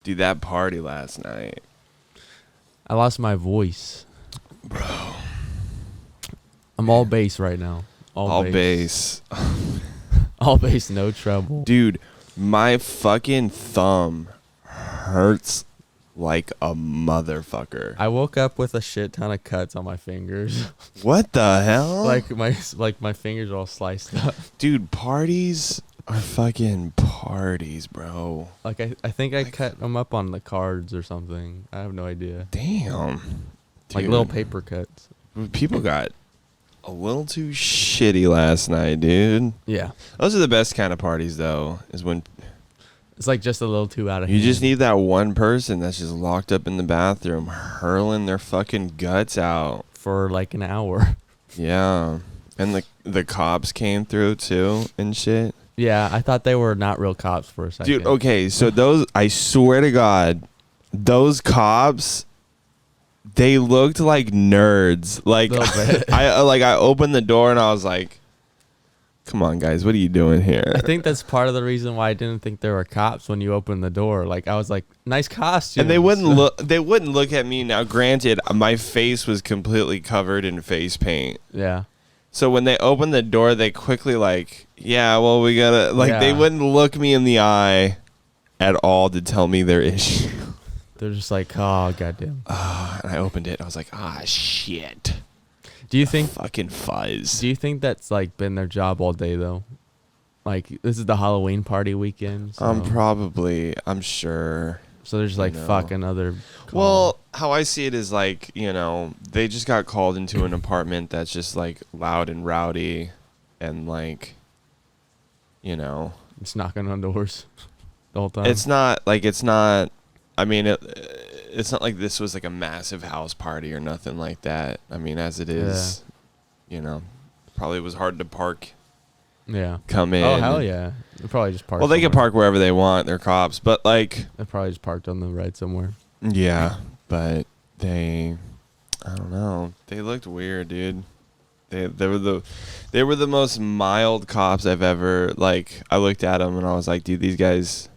Dude, that party last night. I lost my voice. Bro. I'm all bass right now. All bass. All bass, no treble. Dude, my fucking thumb hurts like a motherfucker. I woke up with a shit ton of cuts on my fingers. What the hell? like my fingers are all sliced up. Dude, parties are fucking parties, bro. Like I think I cut them up on the cards or something. I have no idea. Damn. Like Dude. little paper cuts. People got a little too shitty last night, dude. Yeah. Those are the best kind of parties, though, is when It's like just a little too out of you hand. just need that one person that's just locked up in the bathroom hurling their fucking guts out. For like an hour. Yeah. And the cops came through, too, and shit. Yeah, I thought they were not real cops for a second. Dude, okay, so those, I swear to God, those cops, they looked like nerds. Like, Little bit. I opened the door and I was like, come on, guys, what are you doing here? I think that's part of the reason why I didn't think there were cops when you opened the door. Like I was like, nice costume. And they wouldn't look. They wouldn't look at me. Now, granted, my face was completely covered in face paint. Yeah. So when they opened the door, they quickly like, yeah, well, we gotta like. They Yeah. wouldn't look me in the eye at all to tell me their issue. They're just like, oh goddamn. And I opened it. I was like, shit. Do you think? Fucking fuzz. Do you think that's like been their job all day though? Like this is the Halloween party weekend. So, I'm sure. so they're just like know. fucking other. Well, how I see it is like, they just got called into an apartment that's just like loud and rowdy and like, It's knocking on doors the whole time. it's not, I mean, it's not like this was like a massive house party or nothing like that. I mean, as it is, probably was hard to park, yeah. come in. Oh hell yeah! They probably just parked. Well, they can somewhere. park wherever they want. They're cops, but like, They probably just parked on the right somewhere. yeah, but I don't know. They looked weird, dude. They were the most mild cops I've ever, like, I looked at them and I was like, dude, these guys,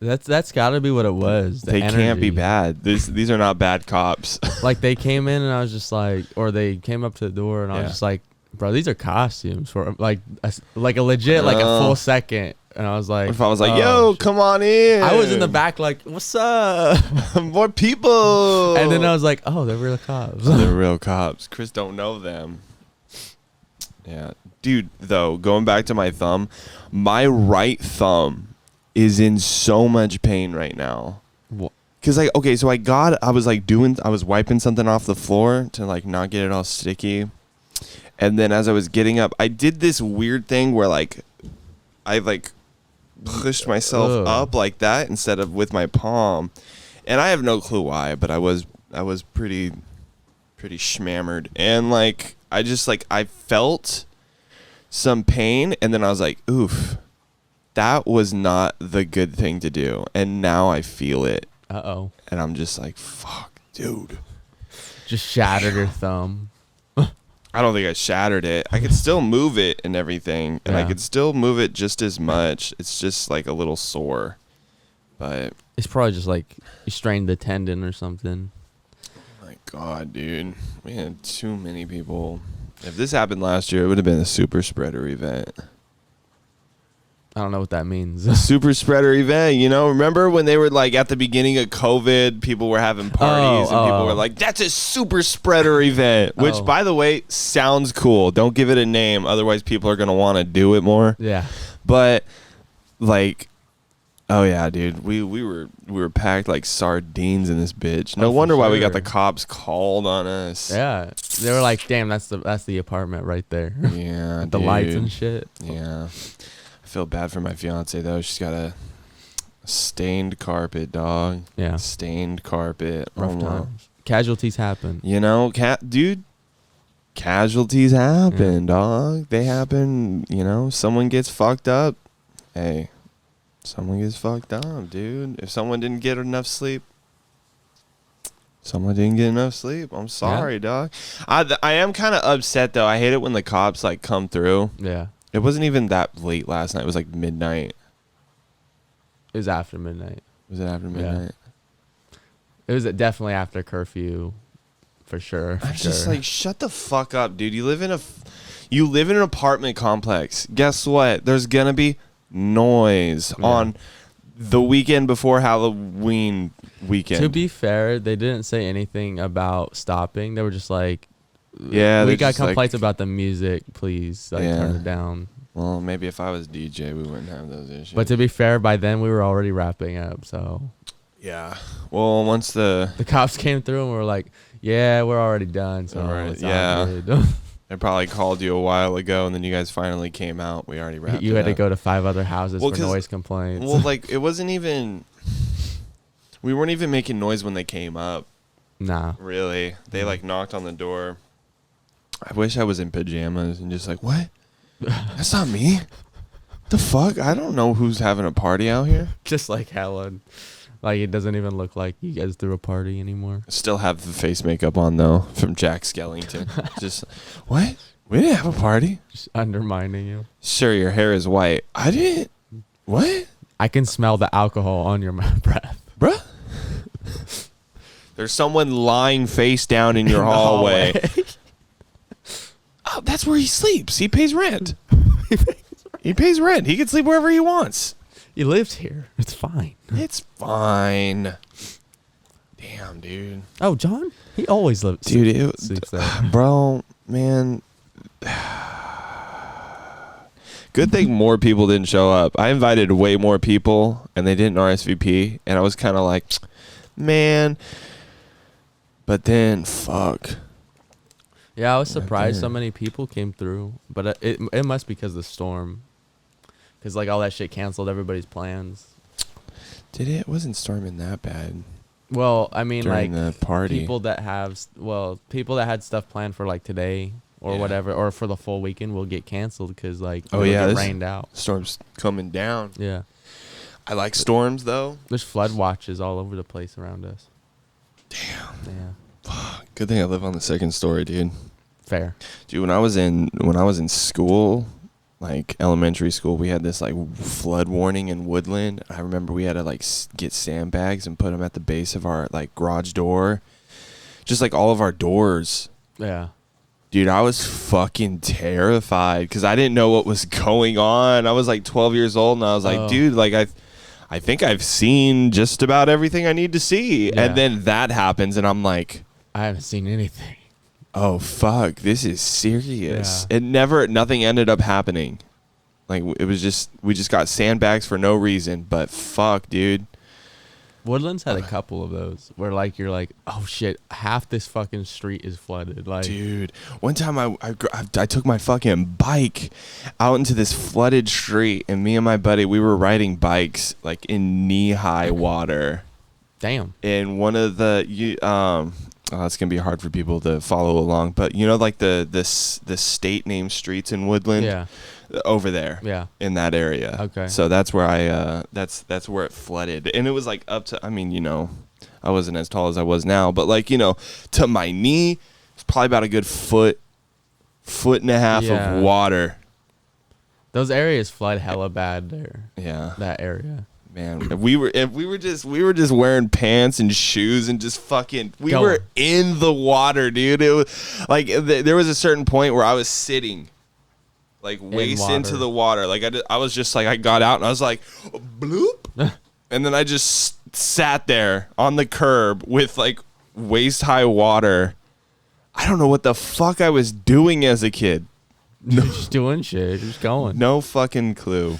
That's got to be what it was. The they can't be energy. bad. These are not bad cops. Like they came in and I was just like, or they came up to the door and I was Yeah. just like, bro, these are costumes for like a legit like a full second. And I was like, What if I was like, oh, yo, shit. come on in. I was in the back like, what's up? More people. And then I was like, oh, they're real cops. They're real cops. Chris don't know them. Yeah. Dude, though, going back to my thumb, my right thumb is in so much pain right now. What? Cause like, okay, so I was wiping something off the floor to like not get it all sticky. And then as I was getting up, I did this weird thing where like, I like pushed myself Ugh. up like that instead of with my palm. And I have no clue why, but I was pretty schmammered. And like, I felt some pain and then I was like, oof, that was not the good thing to do. And now I feel it. Uh-oh. And I'm just like, fuck, dude. Just shattered your thumb. I don't think I shattered it. I could still move it and everything. And I Yeah. could still move it just as much. It's just like a little sore. But, It's probably just like you strained the tendon or something. my God, dude. We had too many people. If this happened last year, it would have been a super spreader event. I don't know what that means. A super spreader event, Remember when they were like at the beginning of COVID, people were having parties and people were like, that's a super spreader event. Which, Oh. by the way, sounds cool. Don't give it a name. Otherwise, people are going to want to do it more. Yeah. But, like, oh, yeah, dude. We were packed like sardines in this bitch. No Oh, for wonder why we got sure. the cops called on us. Yeah. They were like, damn, that's the apartment right there. Yeah, The lights dude. and shit. Yeah. I feel bad for my fiance though. She's got a stained carpet, dog. Yeah. Stained carpet. Rough Oh, well. times. Casualties happen. Dude, casualties happen, dog. They happen, someone gets fucked up. Hey, someone gets fucked up, dude. If someone didn't get enough sleep, I'm sorry, dog. I am kind of upset though. I hate it when the cops like come through. Yeah. It wasn't even that late last night. It was like midnight. It was after midnight. Was it after midnight? It was definitely after curfew, for sure. I'm just like, shut the fuck up, dude. You live in an apartment complex. Guess what? There's gonna be noise on the weekend before Halloween weekend. To be fair, they didn't say anything about stopping. They were just like, yeah, we got complaints about the music. Please, turn it down. Well, maybe if I was DJ, we wouldn't have those issues. But to be fair, by then we were already wrapping up. So yeah. Well, once the cops came through and we were like, yeah, we're already done. So it's all good. I probably called you a while ago, and then you guys finally came out. We already wrapped. You it had to up. go to 5 other houses for noise complaints. Well, like it wasn't even. We weren't even making noise when they came up. Nah. Really, they like knocked on the door. I wish I was in pajamas and just like, what? That's not me. The fuck? I don't know who's having a party out here. Just like Helen. Like, it doesn't even look like you guys threw a party anymore. Still have the face makeup on, though, from Jack Skellington. Just, what? We didn't have a party. Just undermining you. Sure, your hair is white. I didn't. What? I can smell the alcohol on your breath. Bruh? There's someone lying face down in your hallway. Oh, that's where he sleeps. He pays rent. He pays rent. He can sleep wherever he wants. He lives here. It's fine. It's fine. Damn, dude. Oh, John? He always lives. Dude, sleeps there. Bro, man. Good thing more people didn't show up. I invited way more people, and they didn't RSVP, and I was kind of like, man. But then, fuck. Yeah, I was surprised so many people came through, but it must be because of the storm. Because, like, all that shit canceled everybody's plans. Did it? It wasn't storming that bad. Well, I mean, during like, the party. people that had stuff planned for, like, today or whatever, or for the full weekend will get canceled because, like, it'll get rained out. Storm's coming down. Yeah. I like storms, though. There's flood watches all over the place around us. Damn. Yeah. Good thing I live on the second story, dude. Fair. Dude, when I was in school, like elementary school, we had this like flood warning in Woodland. I remember we had to like get sandbags and put them at the base of our like garage door, just like all of our doors. Yeah. Dude, I was fucking terrified because I didn't know what was going on. I was like 12 years old, and I was like, dude, like I think I've seen just about everything I need to see. Yeah. And then that happens, and I'm like, I haven't seen anything. Oh, fuck, this is serious. Yeah. Nothing ended up happening. Like, it was just, we just got sandbags for no reason, but fuck, dude. Woodlands had a couple of those where, like, you're like, oh, shit, half this fucking street is flooded. Like, dude, one time I took my fucking bike out into this flooded street, and me and my buddy, we were riding bikes, like, in knee-high water. Damn. And one of the, it's gonna be hard for people to follow along, but you know, like the state name streets in Woodland, yeah, over there, yeah, in that area. Okay, so that's where that's where it flooded, and it was like up to, I mean, you know, I wasn't as tall as I was now, but like, you know, to my knee, it's probably about a good foot and a half of water. Those areas flood hella bad there. Yeah, that area. Man, we were just wearing pants and shoes and just fucking we were in the water, dude. It was like there was a certain point where I was sitting like waist into the water. Like I was just like, I got out and I was like, bloop, and then I just sat there on the curb with like waist high water. I don't know what the fuck I was doing as a kid. You're just doing shit, just going. No fucking clue.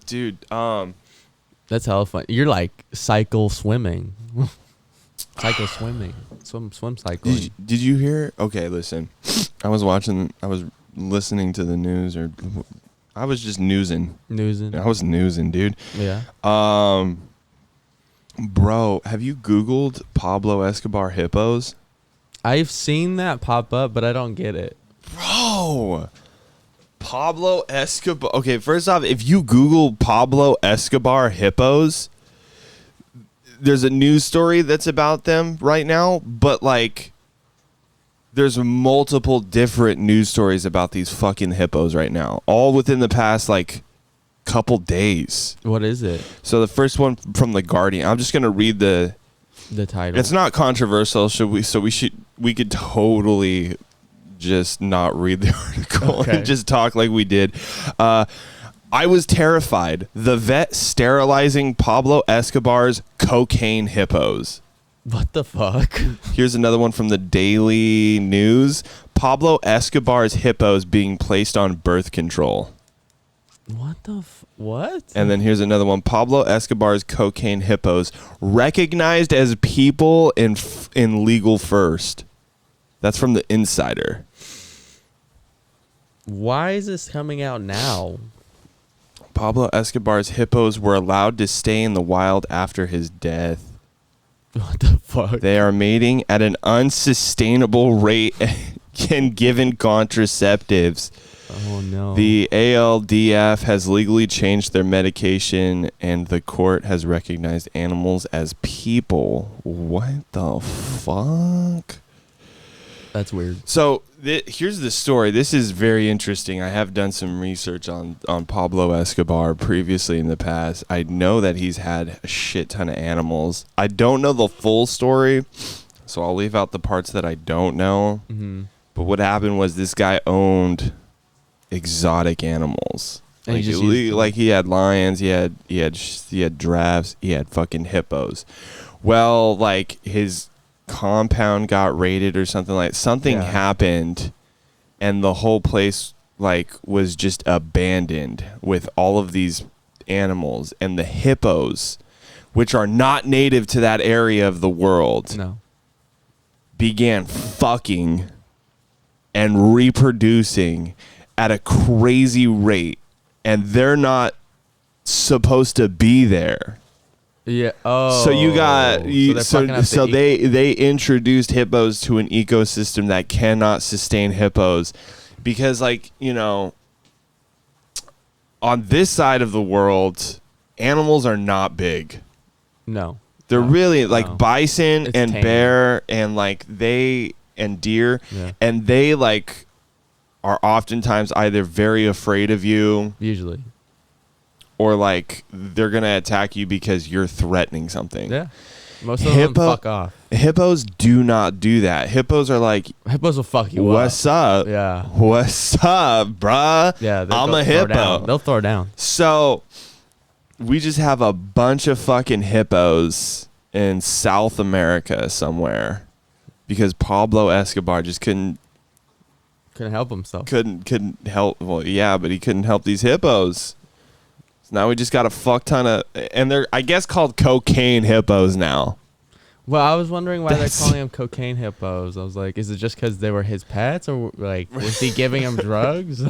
Dude, that's hella fun. You're like cycle swimming. Swim cycling. Did you hear? Okay, listen. I was listening to the news, or I was just newsing. I was newsing, dude. Yeah. Bro, have you Googled Pablo Escabar hippos? I've seen that pop up, but I don't get it. Bro, Pablo Escobar. Okay, first off, if you Google Pablo Escobar hippos, there's a news story that's about them right now, but like there's multiple different news stories about these fucking hippos right now, all within the past like couple days. What is it? So the first one from The Guardian. I'm just going to read the title. It's not controversial. We could totally just not read the article and just talk like we did. I was terrified. The vet sterilizing Pablo Escobar's cocaine hippos. What the fuck? Here's another one from the Daily News. Pablo Escobar's hippos being placed on birth control. What? And then here's another one. Pablo Escobar's cocaine hippos recognized as people in legal first. That's from the Insider. Why is this coming out now? Pablo Escobar's hippos were allowed to stay in the wild after his death. What the fuck? They are mating at an unsustainable rate and given contraceptives. Oh, no. The ALDF has legally changed their medication, and the court has recognized animals as people. What the fuck? That's weird. So here's the story. This is very interesting. I have done some research on Pablo Escobar previously in the past. I know that he's had a shit ton of animals. I don't know the full story, so I'll leave out the parts that I don't know. Mm-hmm. But what happened was this guy owned exotic animals. And He had lions, he had giraffes, he had fucking hippos. Well, like his compound got raided or something happened, and the whole place was just abandoned with all of these animals, and the hippos, which are not native to that area of the world, began fucking and reproducing at a crazy rate, and they're not supposed to be there. Yeah. Oh. So they introduced hippos to an ecosystem that cannot sustain hippos, because on this side of the world, animals are not big. No. They're really bison and tame. bear and deer, and they are oftentimes either very afraid of you, usually, or they're gonna attack you because you're threatening something. Yeah, most of them fuck off. Hippos do not do that. Hippos are hippos will fuck you what's up? Yeah. What's up, bruh? Yeah, I'm a hippo. They'll throw down. So we just have a bunch of fucking hippos in South America somewhere because Pablo Escobar just couldn't help himself. Couldn't help. Well, yeah, but he couldn't help these hippos. So now we just got a fuck ton of, and they're, I guess, called cocaine hippos now. Well, I was wondering why they're calling them cocaine hippos. I was like, is it just because they were his pets, or was he giving them drugs?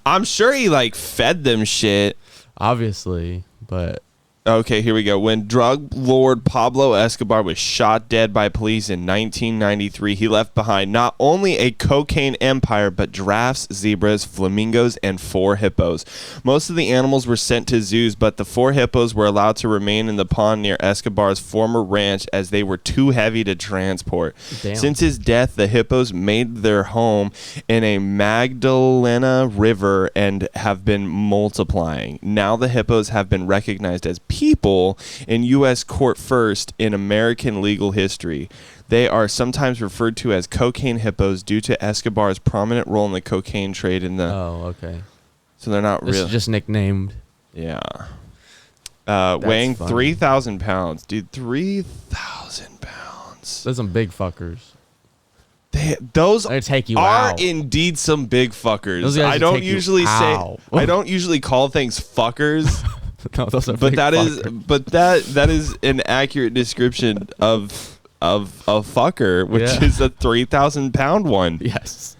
I'm sure he fed them shit. Obviously, but. Okay, here we go. When drug lord Pablo Escobar was shot dead by police in 1993, he left behind not only a cocaine empire, but giraffes, zebras, flamingos, and 4 hippos. Most of the animals were sent to zoos, but the 4 hippos were allowed to remain in the pond near Escobar's former ranch as they were too heavy to transport. Damn. Since his death, the hippos made their home in a Magdalena River and have been multiplying. Now the hippos have been recognized as people in U.S. court first in American legal history. They are sometimes referred to as cocaine hippos due to Escobar's prominent role in the cocaine trade in the... Oh, okay. So they're not really... It's just nicknamed. Yeah. Weighing funny. 3,000 pounds. Dude, 3,000 pounds. Those are some big fuckers. Those They take you are out. indeed some big fuckers. Those guys I don't take you usually out. I don't usually call things fuckers. No, those are But big that is, fuckers. but that is an accurate description of a fucker, which is a 3,000 pound one. Yes.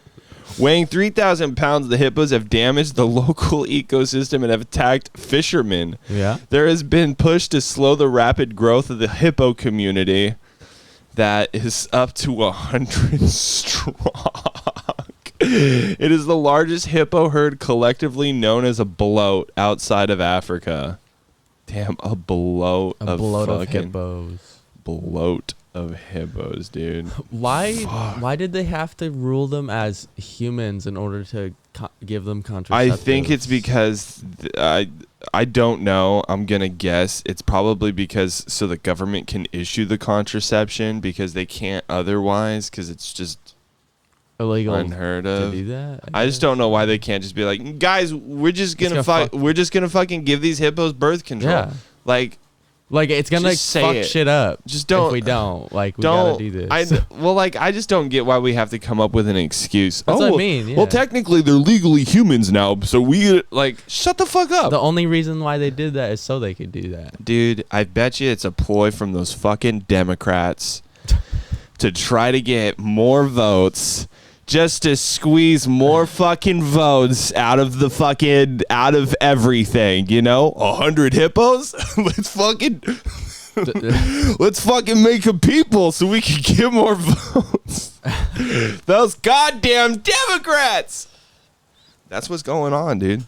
Weighing 3,000 pounds, the hippos have damaged the local ecosystem and have attacked fishermen. Yeah. There has been push to slow the rapid growth of the hippo community that is up to 100 strong. It is the largest hippo herd collectively known as a bloat outside of Africa. Damn, a bloat of hippos. bloat of hippos, dude. Why did they have to rule them as humans in order to give them contraceptives? I think it's because I don't know. I'm gonna guess it's probably because so the government can issue the contraception because they can't otherwise because it's just illegal, unheard of. To do that. I just don't know why they can't just be like, guys, we're just gonna fucking give these hippos birth control. Yeah. Like it's gonna fuck shit up. Just don't. If we don't, we gotta do this. I just don't get why we have to come up with an excuse. That's what I mean. Yeah. Well, technically they're legally humans now, so we shut the fuck up. The only reason why they did that is so they could do that. Dude, I bet you it's a ploy from those fucking Democrats to try to get more votes. Just to squeeze more fucking votes out of everything, 100 hippos. Let's fucking make a people so we can get more votes. Those goddamn Democrats. That's what's going on, dude.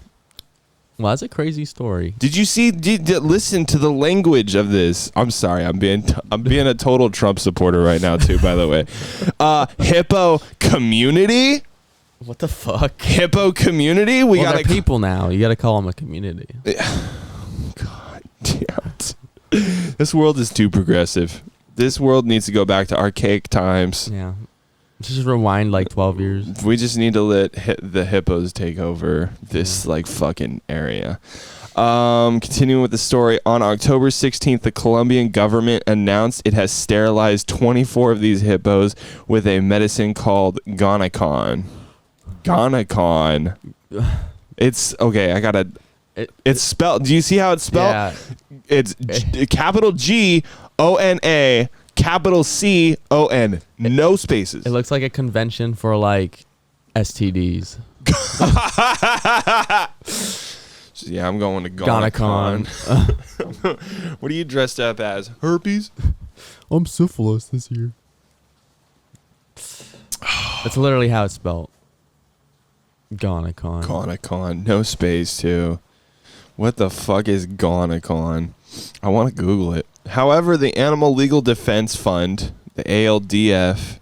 Well, that's a crazy story. Did you see? Listen to the language of this. I'm sorry. I'm being a total Trump supporter right now too. By the way, hippo community. What the fuck? Hippo community. We got people now. You got to call them a community. God damn it. This world is too progressive. This world needs to go back to archaic times. Yeah. Just rewind 12 years. We just need to let the hippos take over this fucking area. Continuing with the story, on October 16th, the Colombian government announced it has sterilized 24 of these hippos with a medicine called Gonacon. Gonacon. It's okay. It's spelled. Do you see how it's spelled? Yeah. It's capital Gona. Capital CON, no spaces. It looks like a convention for STDs. Yeah, I'm going to Gonacon. What are you dressed up as? Herpes? I'm syphilis this year. That's literally how it's spelled. Gonacon. Gonacon, no space too. What the fuck is Gonacon? I want to Google it. However, the Animal Legal Defense Fund, the ALDF,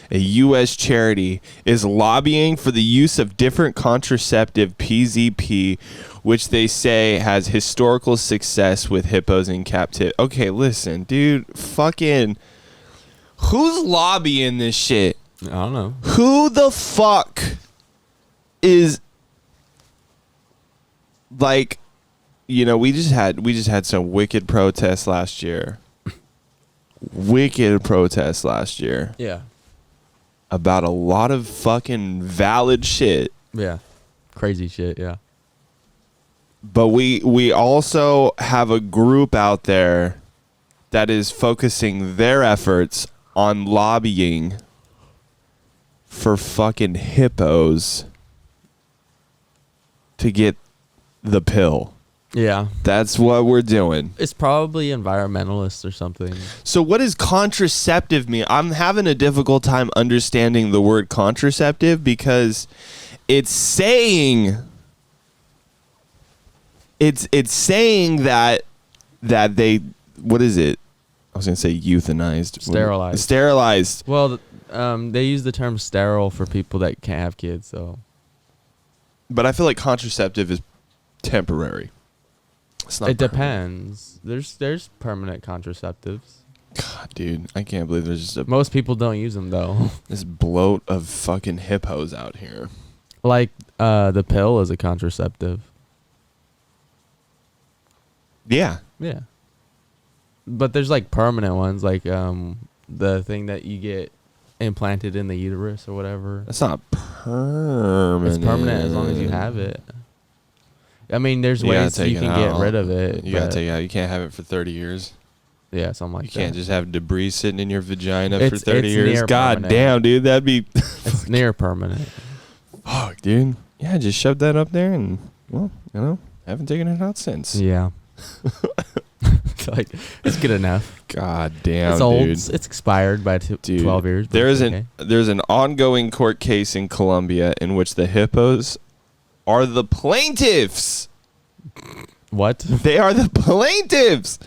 a U.S. charity, is lobbying for the use of different contraceptive PZP, which they say has historical success with hippos in captivity. Okay, listen, dude, fucking, who's lobbying this shit? I don't know. Who the fuck is we just had some wicked protests last year. Yeah. About a lot of fucking valid shit. Yeah. Crazy shit, yeah. But we also have a group out there that is focusing their efforts on lobbying for fucking hippos to get the pill. Yeah. That's what we're doing. It's probably environmentalists or something. So what does contraceptive mean? I'm having a difficult time understanding the word contraceptive because it's saying that they, what is it? I was going to say euthanized. Sterilized. Well, they use the term sterile for people that can't have kids, so. But I feel like contraceptive is temporary. It depends. There's permanent contraceptives. God, dude, I can't believe there's just most people don't use them though. This bloat of fucking hippos out here. The pill is a contraceptive. Yeah. Yeah. But there's permanent ones, the thing that you get implanted in the uterus or whatever. That's not permanent. It's permanent as long as you have it. I mean, there's ways you can get rid of it. You gotta take it out. You can't have it for 30 years. Yeah, something like that. You can't just have debris sitting in your vagina for 30 years. God damn, dude, that'd be... It's near permanent. Fuck, dude. Yeah, just shoved that up there and, haven't taken it out since. Yeah. It's good enough. God damn, it's old. Dude. It's expired by 12 years. There's an ongoing court case in Colombia in which the hippos are the plaintiffs. What? They are the plaintiffs.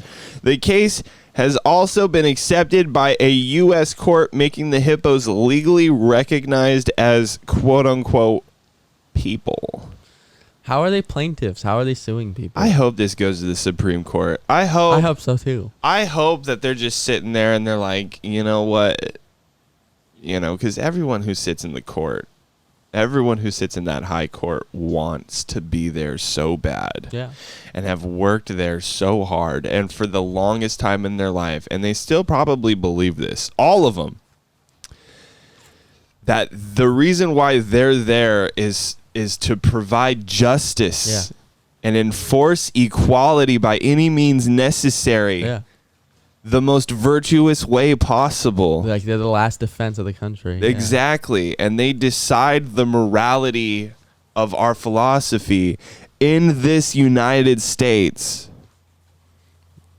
The case has also been accepted by a U.S. court, making the hippos legally recognized as quote-unquote people. How are they plaintiffs? How are they suing people? I hope this goes to the Supreme Court. I hope so too. I hope that they're just sitting there and they're like, you know what? You know, because everyone who sits in the court, everyone who sits in that high court wants to be there so bad. Yeah. And have worked there so hard and for the longest time in their life. And they still probably believe this. All of them. That the reason why they're there is to provide justice and enforce equality by any means necessary. Yeah. The most virtuous way possible. Like they're the last defense of the country. Exactly. And they decide the morality of our philosophy in this United States.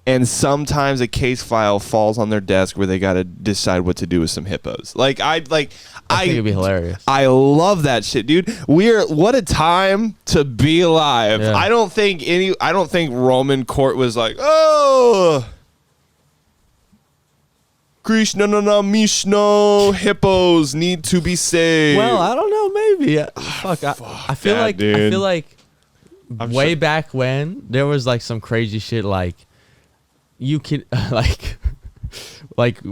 And sometimes a case file falls on their desk where they got to decide what to do with some hippos. I think it'd be hilarious. I love that shit, dude. What a time to be alive. Yeah. I don't think Roman court was like, oh, Krishna Mishno, hippos need to be saved. Well, I don't know, maybe. I feel like way back when there was like some crazy shit like you could like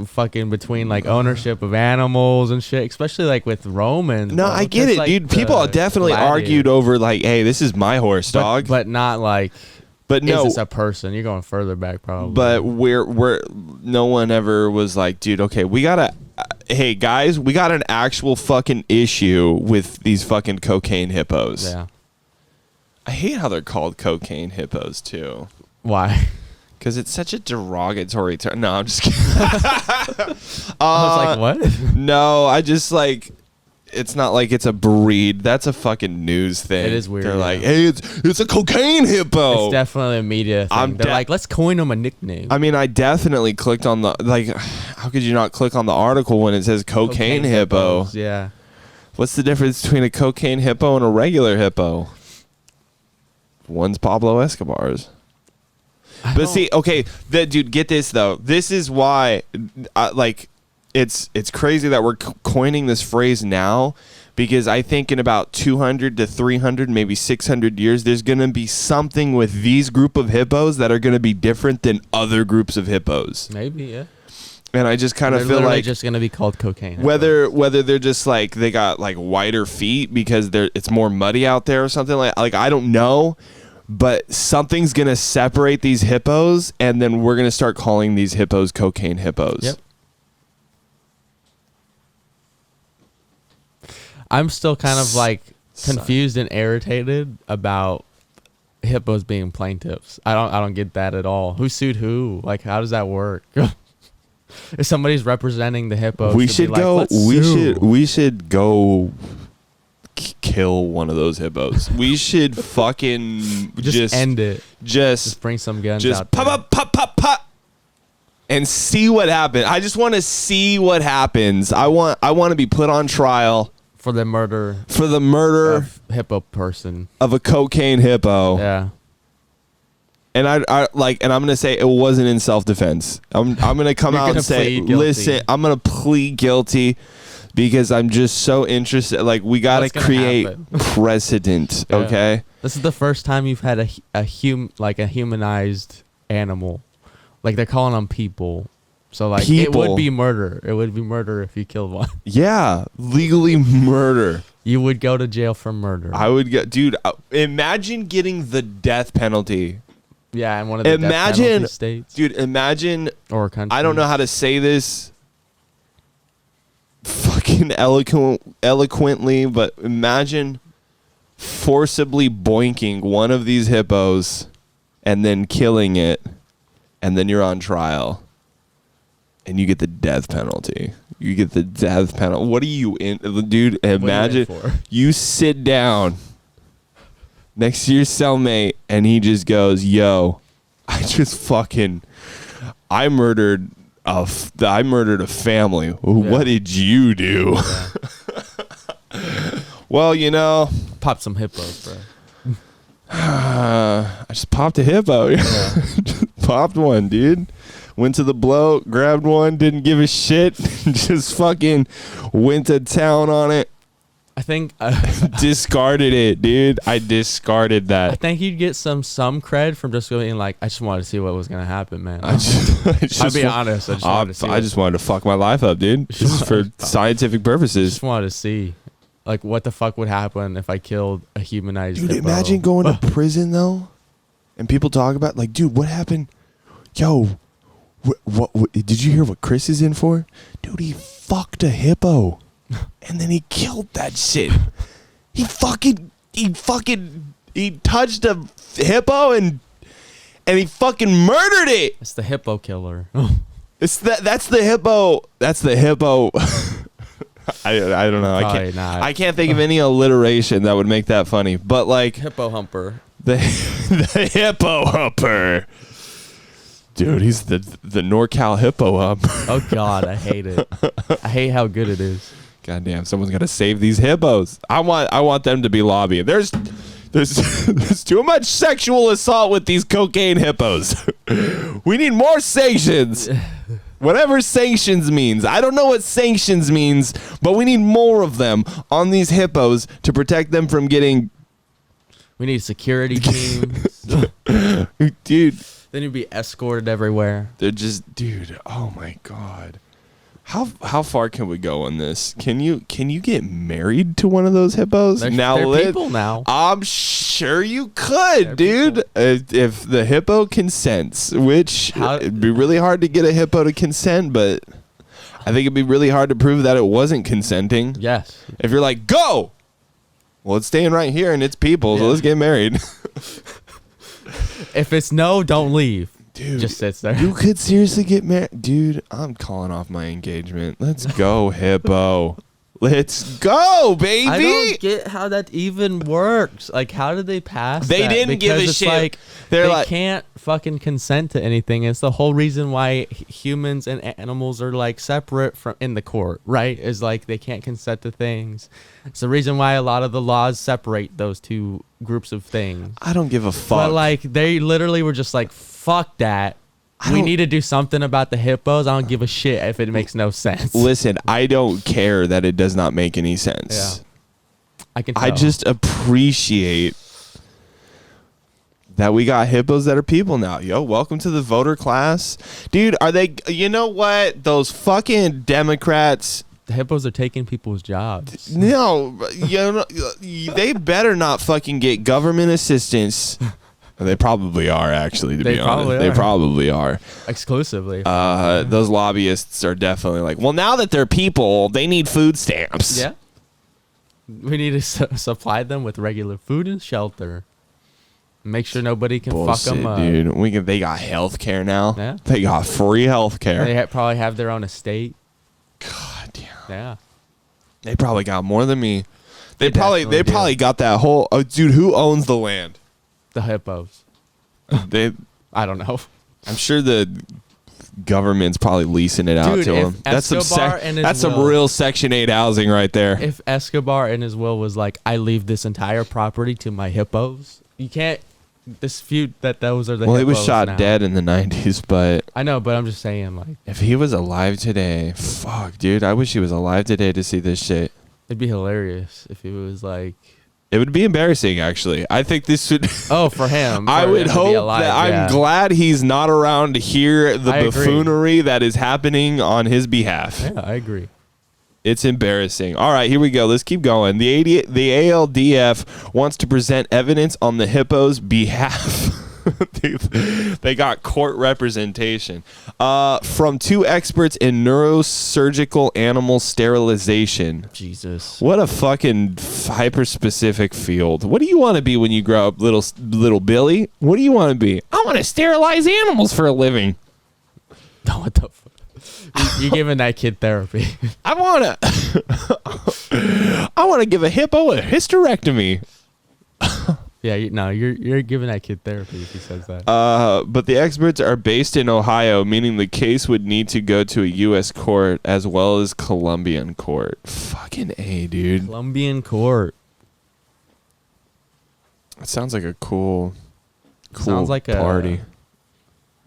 fucking between like ownership of animals and shit, especially like with Romans. No, bro. I get it, like dude. People definitely argued over like, hey, this is my horse, dog. But not like, but no, is this a person? You're going further back probably. But we're no one ever was like, dude, okay, we gotta, hey guys, we got an actual fucking issue with these fucking cocaine hippos. Yeah. I hate how they're called cocaine hippos too. Why? Because it's such a derogatory term. No, I'm just kidding. I was like, what? No, I just like, it's not like it's a breed. That's a fucking news thing. It is weird. They're like, hey, it's a cocaine hippo. It's definitely a media thing. They're like, let's coin them a nickname. I mean, I definitely clicked on the, like, how could you not click on the article when it says cocaine hippo? Hippos, yeah. What's the difference between a cocaine hippo and a regular hippo? One's Pablo Escobar's. But see, okay, dude, get this though. This is why, it's crazy that we're coining this phrase now, because I think in about 200 to 300, maybe 600 years, there's going to be something with these group of hippos that are going to be different than other groups of hippos. Maybe, yeah. And I just kind of feel like just going to be called cocaine. Whether they're just like they got like wider feet because it's more muddy out there or something like I don't know. But something's going to separate these hippos, and then we're going to start calling these hippos cocaine hippos. Yep. I'm still kind of like confused and irritated about hippos being plaintiffs. I don't get that at all. Who sued who? Like, how does that work? If somebody's representing the hippos, we should go kill one of those hippos. We should fucking just end it. Just bring some guns just out. Pop, and see what happens. I just want to see what happens. I want to be put on trial for the murder of hippo person, of a cocaine hippo. Yeah. And and I'm gonna say it wasn't in self-defense. I'm gonna come out and say, listen, I'm gonna plead guilty. Because I'm just so interested. Like, we got to create precedent, okay? Yeah. This is the first time you've had a humanized animal. Like, they're calling them people. So, like, it would be murder. It would be murder if you killed one. Yeah, legally murder. You would go to jail for murder. I would get... Dude, imagine getting the death penalty. Yeah, in one of the death penalty states. Dude, imagine... Or country. I don't know how to say this fucking eloquently, but imagine forcibly boinking one of these hippos and then killing it, and then you're on trial and you get the death penalty. You get the death penalty. What are you in, dude? Imagine you sit down next to your cellmate and he just goes, yo, I murdered a family. Yeah. What did you do? Yeah. Well, you know, pop some hippos, bro. I just popped a hippo. Yeah. Just popped one, dude. Went to the blow, grabbed one, didn't give a shit, just fucking went to town on it. I think discarded it, dude. I discarded that. I think you'd get some cred from just going like, I just wanted to see what was gonna happen, man. I'll be honest. I just wanted to fuck my life up, dude. Just for scientific purposes. Just wanted to see, like, what the fuck would happen if I killed a humanized Dude, hippo. imagine going to prison though, and people talk about like, dude, what happened? Yo, what did you hear what Chris is in for? Dude, he fucked a hippo. And then he killed that shit. He touched a hippo and he fucking murdered it. It's the hippo killer. That's the hippo. That's the hippo. I don't know. I can't think of any alliteration that would make that funny. But like hippo humper. The hippo humper. Dude, he's the NorCal hippo humper. Oh God, I hate it. I hate how good it is. Goddamn, someone's got to save these hippos. I want them to be lobbying. There's too much sexual assault with these cocaine hippos. We need more sanctions. Whatever sanctions means. I don't know what sanctions means, but we need more of them on these hippos to protect them from getting... We need security teams. Dude. Then you'd be escorted everywhere. They're just... Dude, oh my God. How far can we go on this? Can you get married to one of those hippos? They're people now. I'm sure you could, dude. If the hippo consents, which it'd be really hard to get a hippo to consent, but I think it'd be really hard to prove that it wasn't consenting. Yes. If you're like, go! Well, it's staying right here and it's people, so let's get married. If it's no, don't leave. Dude, just sits there. You could seriously get married. Dude, I'm calling off my engagement. Let's go, hippo. Let's go, baby. I don't get how that even works. Like, how did they pass They that? didn't give a it's shit. Like, They're they like, can't fucking consent to anything. It's the whole reason why humans and animals are, like, separate from in the court, right? Is, like, they can't consent to things. It's the reason why a lot of the laws separate those two groups of things. I don't give a fuck. But, like, they literally were just like, fuck that. We need to do something about the hippos. I don't give a shit if it makes no sense. Listen, I don't care that it does not make any sense. Yeah. I can tell. I just appreciate that we got hippos that are people now. Yo, welcome to the voter class. Dude, are they... You know what? Those fucking Democrats... The hippos are taking people's jobs. No, you know, they better not fucking get government assistance... They probably are, actually, to be honest. They probably are. Exclusively. Those lobbyists are definitely like, well, now that they're people, they need food stamps. Yeah. We need to supply them with regular food and shelter. Make sure nobody can fuck them up. Dude, they got health care now. Yeah. They got free health care. They probably have their own estate. God damn. Yeah. They probably got more than me. They probably got that whole... Oh, dude, who owns the land? The hippos. I don't know. I'm sure the government's probably leasing it out to them. That's some real Section 8 housing right there. If Escobar in his will was like, I leave this entire property to my hippos, you can't dispute that those are the hippos. Well, he was shot dead in the 90s, but... I know, but I'm just saying, like... If he was alive today, fuck, dude, I wish he was alive today to see this shit. It'd be hilarious if he was like... It would be embarrassing, actually. I think this would... Oh, for him. I would hope that... I'm glad he's not around to hear the buffoonery that is happening on his behalf. Yeah, I agree. It's embarrassing. All right, here we go. Let's keep going. The ALDF wants to present evidence on the hippo's behalf. They got court representation from two experts in neurosurgical animal sterilization. Jesus, what a fucking hyper-specific field. What do you want to be when you grow up, little Billy? What do you want to be? I want to sterilize animals for a living. What the fuck? You're giving that kid therapy. I want to give a hippo a hysterectomy. Yeah, you're giving that kid therapy if he says that. But the experts are based in Ohio, meaning the case would need to go to a U.S. court as well as Colombian court. Fucking A, dude. Colombian court. It sounds like a cool sounds like party.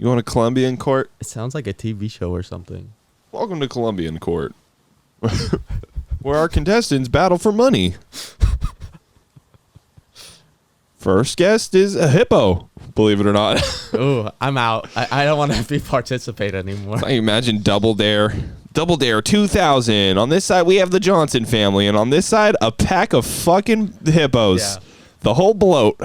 You want a Colombian court? It sounds like a TV show or something. Welcome to Colombian court, where our contestants battle for money. First guest is a hippo, believe it or not. Ooh, I'm out. I don't want to participate anymore. I imagine Double Dare 2000. On this side, we have the Johnson family, and on this side, a pack of fucking hippos. Yeah. The whole bloat.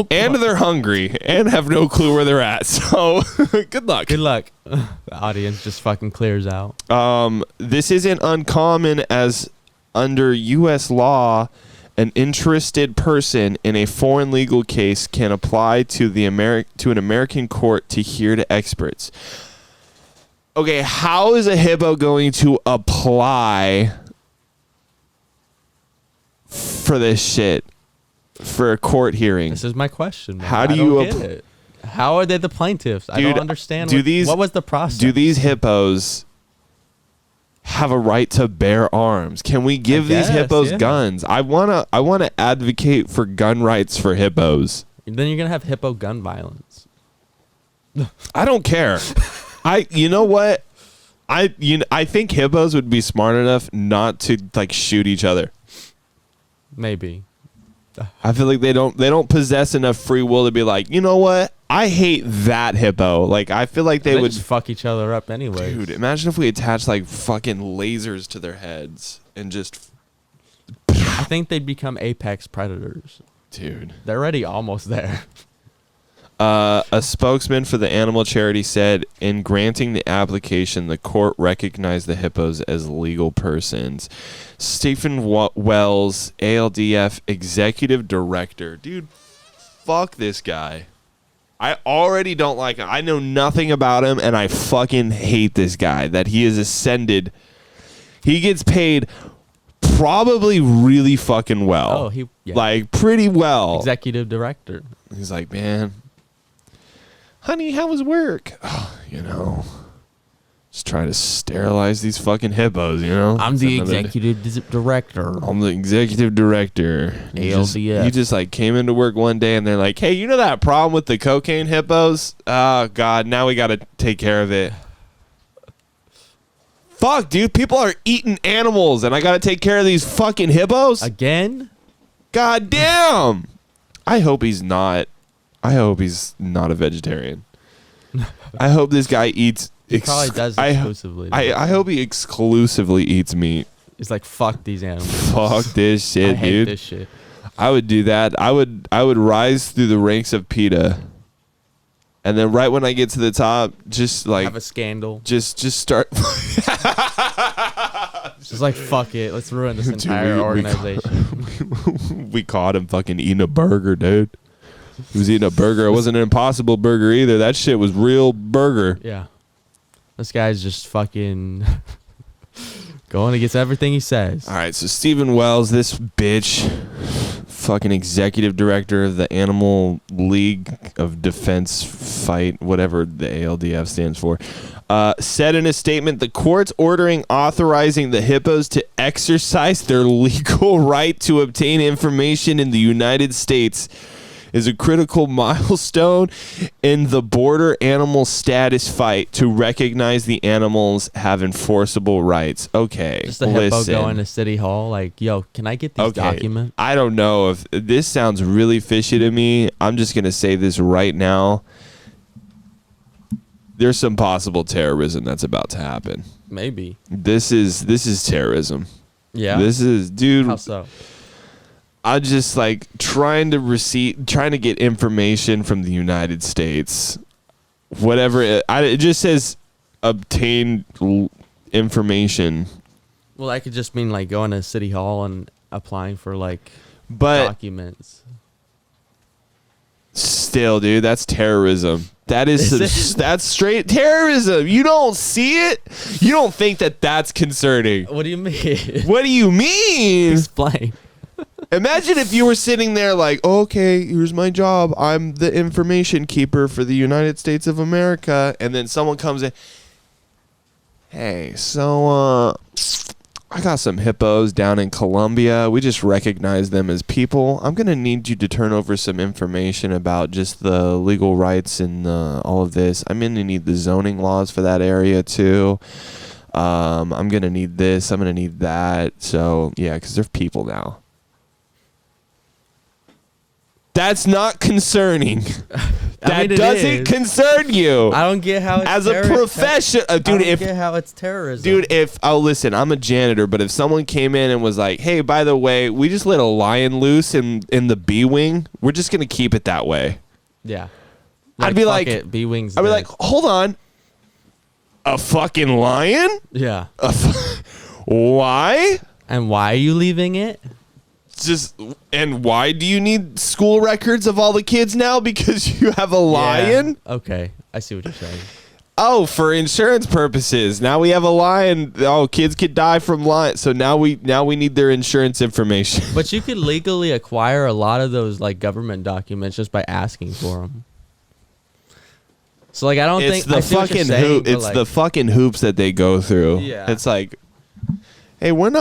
And they're hungry and have no clue where they're at. So, good luck. Good luck. The audience just fucking clears out. This isn't uncommon, as under U.S. law, an interested person in a foreign legal case can apply to an American court to hear to experts. Okay, how is a hippo going to apply for this shit for a court hearing? This is my question, man. How do you get it? How are they the plaintiffs? I don't understand. What was the process? Do these hippos have a right to bear arms? Can we give these hippos guns? I wanna advocate for gun rights for hippos. Then you're gonna have hippo gun violence. I don't care. You know what? I think hippos would be smart enough not to like shoot each other. Maybe. I feel like they don't possess enough free will to be like, you know what? I hate that hippo. Like, I feel like they would just fuck each other up anyway. Dude, imagine if we attached like fucking lasers to their heads and just. I think they'd become apex predators. Dude, they're already almost there. A spokesman for the animal charity said, in granting the application, the court recognized the hippos as legal persons. Stephen Wells, ALDF executive director. Dude, fuck this guy. I already don't like him. I know nothing about him, and I fucking hate this guy that he has ascended. He gets paid probably really fucking well. Oh, like pretty well. Executive director. He's like, man, honey, how was work? Oh, just trying to sterilize these fucking hippos, I'm the executive director. I'm the executive director. ALDF. He just like came into work one day and they're like, hey, you know that problem with the cocaine hippos? Oh, God, now we got to take care of it. Fuck, dude, people are eating animals and I got to take care of these fucking hippos? Again? God damn. I hope he's not a vegetarian. I hope this guy eats. He probably does exclusively. I hope he exclusively eats meat. He's like, fuck these animals. Fuck this shit, I hate dude. this shit. I would do that. I would rise through the ranks of PETA. And then right when I get to the top, just like have a scandal. Just start. Just like, fuck it. Let's ruin this entire organization. We caught him fucking eating a burger, dude. He was eating a burger. It wasn't an Impossible Burger either. That shit was real burger. Yeah. This guy's just fucking going against everything he says. All right, so Stephen Wells, this bitch, fucking executive director of the Animal League of Defense Fight, whatever the ALDF stands for, said in a statement, the court's authorizing the hippos to exercise their legal right to obtain information in the United States is a critical milestone in the border animal status fight to recognize the animals have enforceable rights. Okay, just a hippo going to City Hall like, yo, can I get these documents? I don't know if this sounds really fishy to me. I'm just going to say this right now. There's some possible terrorism that's about to happen. Maybe. This is terrorism. Yeah. This is, dude. How so? I'm just like trying to get information from the United States. Whatever it just says obtain information. Well, that could just mean like going to City Hall and applying for like documents. Still, dude, that's terrorism. That's straight terrorism. You don't see it? You don't think that that's concerning? What do you mean? What do you mean? Explain. Imagine if you were sitting there like, okay, here's my job. I'm the information keeper for the United States of America. And then someone comes in. Hey, so I got some hippos down in Colombia. We just recognize them as people. I'm going to need you to turn over some information about just the legal rights and all of this. I'm going to need the zoning laws for that area too. I'm going to need this. I'm going to need that. So, yeah, because they're people now. That's not concerning. That doesn't concern you. I don't get how it's as a profession, dude. I don't get how it's terrorism, dude. Listen, I'm a janitor, but if someone came in and was like, "Hey, by the way, we just let a lion loose in the B wing. We're just gonna keep it that way." Yeah, I'd be like, B wings. I'd be like, hold on, a fucking lion? Yeah. Why? And why are you leaving it? And why do you need school records of all the kids now? Because you have a lion? Yeah. Okay, I see what you're saying. Oh, for insurance purposes. Now we have a lion. Oh, kids could die from lion. So now we need their insurance information. But you could legally acquire a lot of those like government documents just by asking for them. So like I don't think the fucking hoop. It's like, the fucking hoops that they go through. Yeah. It's like, hey, we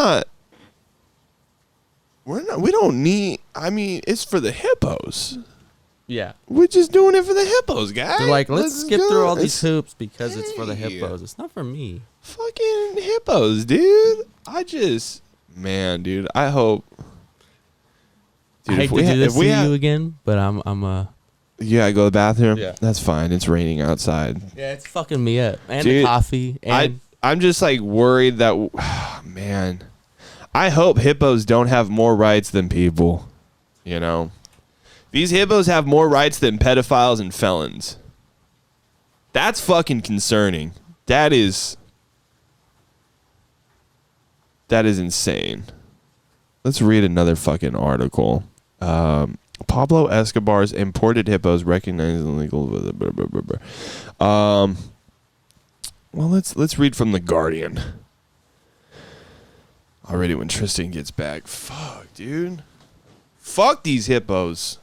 don't need. I mean, it's for the hippos. Yeah. We're just doing it for the hippos, guys. They're like, let's skip through all these hoops because it's for the hippos. It's not for me. Fucking hippos, dude. Man, dude. I hope. Dude, I hate to do this to you again, but I'm You gotta go to the bathroom? Yeah. That's fine. It's raining outside. Yeah, it's fucking me up. And dude, the coffee. And I'm just like worried that, man. I hope hippos don't have more rights than people. You know? These hippos have more rights than pedophiles and felons. That's fucking concerning. That is insane. Let's read another fucking article. Pablo Escobar's imported hippos recognized illegal. Well, let's read from The Guardian. Already when Tristan gets back. Fuck, dude. Fuck these hippos.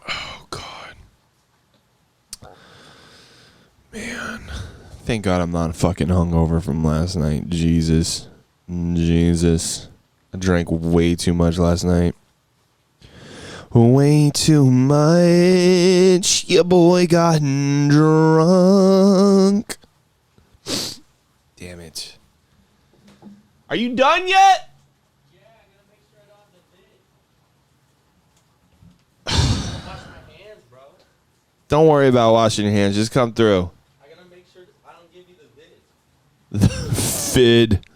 Oh, God. Man. Thank God I'm not fucking hungover from last night. Jesus. I drank way too much last night. Way too much. Your boy got drunk. Damn it. Are you done yet? Yeah, I gotta make sure I don't have the vid. Wash my hands, bro. Don't worry about washing your hands. Just come through. I gotta make sure I don't give you the vid. The vid.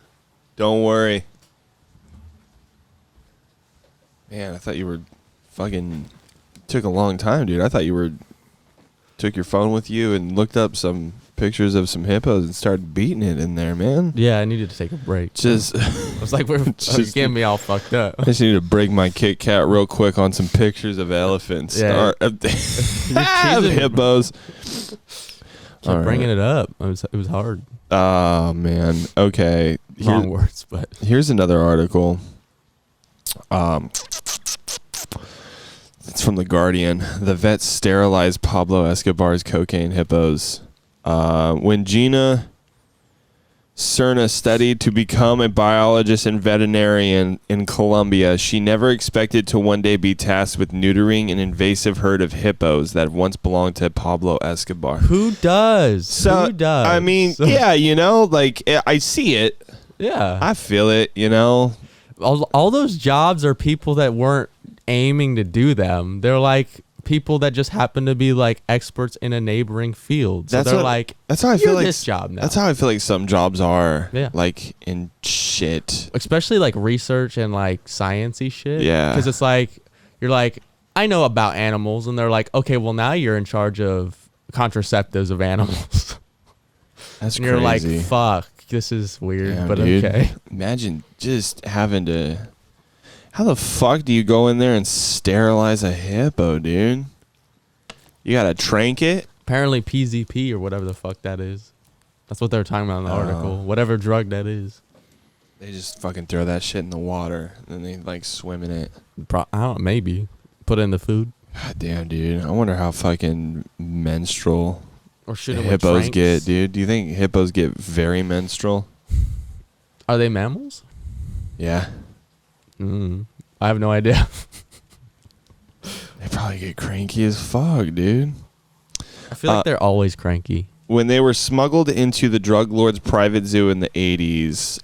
Don't worry. Man, I thought you were fucking... Took a long time, dude. I thought you were... Took your phone with you and looked up some pictures of some hippos and started beating it in there, man. Yeah, I needed to take a break. Just... I was like, we're getting me all fucked up. I just need to break my Kit Kat real quick on some pictures of elephants. Yeah. Of hippos. Keep bringing it up. It was hard. Oh, man. Okay. Wrong words, but... Here's another article. It's from The Guardian. The vets sterilized Pablo Escobar's cocaine hippos. When Gina Cerna studied to become a biologist and veterinarian in Colombia, she never expected to one day be tasked with neutering an invasive herd of hippos that once belonged to Pablo Escobar. Who does? Who does? I mean, yeah, you know, like, I see it. Yeah. I feel it, you know. All those jobs are people that weren't aiming to do them. They're like people that just happen to be like experts in a neighboring field. So that's how I feel like this job now. That's how I feel like some jobs are. Yeah. Like in shit. Especially like research and like science-y shit. Yeah. Because it's like you're like, I know about animals, and they're like, okay, well now you're in charge of contraceptives of animals. That's and you're crazy. like, fuck, this is weird, Damn, but dude. okay. Imagine just having to... How the fuck do you go in there and sterilize a hippo, dude? You gotta trank it? Apparently PZP or whatever the fuck that is. That's what they were talking about in the article. Whatever drug that is. They just fucking throw that shit in the water and then they like swim in it. I don't know, maybe. Put it in the food. God damn, dude. I wonder how fucking menstrual Or shoot them Hippos with tranks? get, dude. Do you think hippos get very menstrual? Are they mammals? Yeah. I have no idea. They probably get cranky as fuck, dude. I feel like they're always cranky. When they were smuggled into the drug lord's private zoo in the 80s,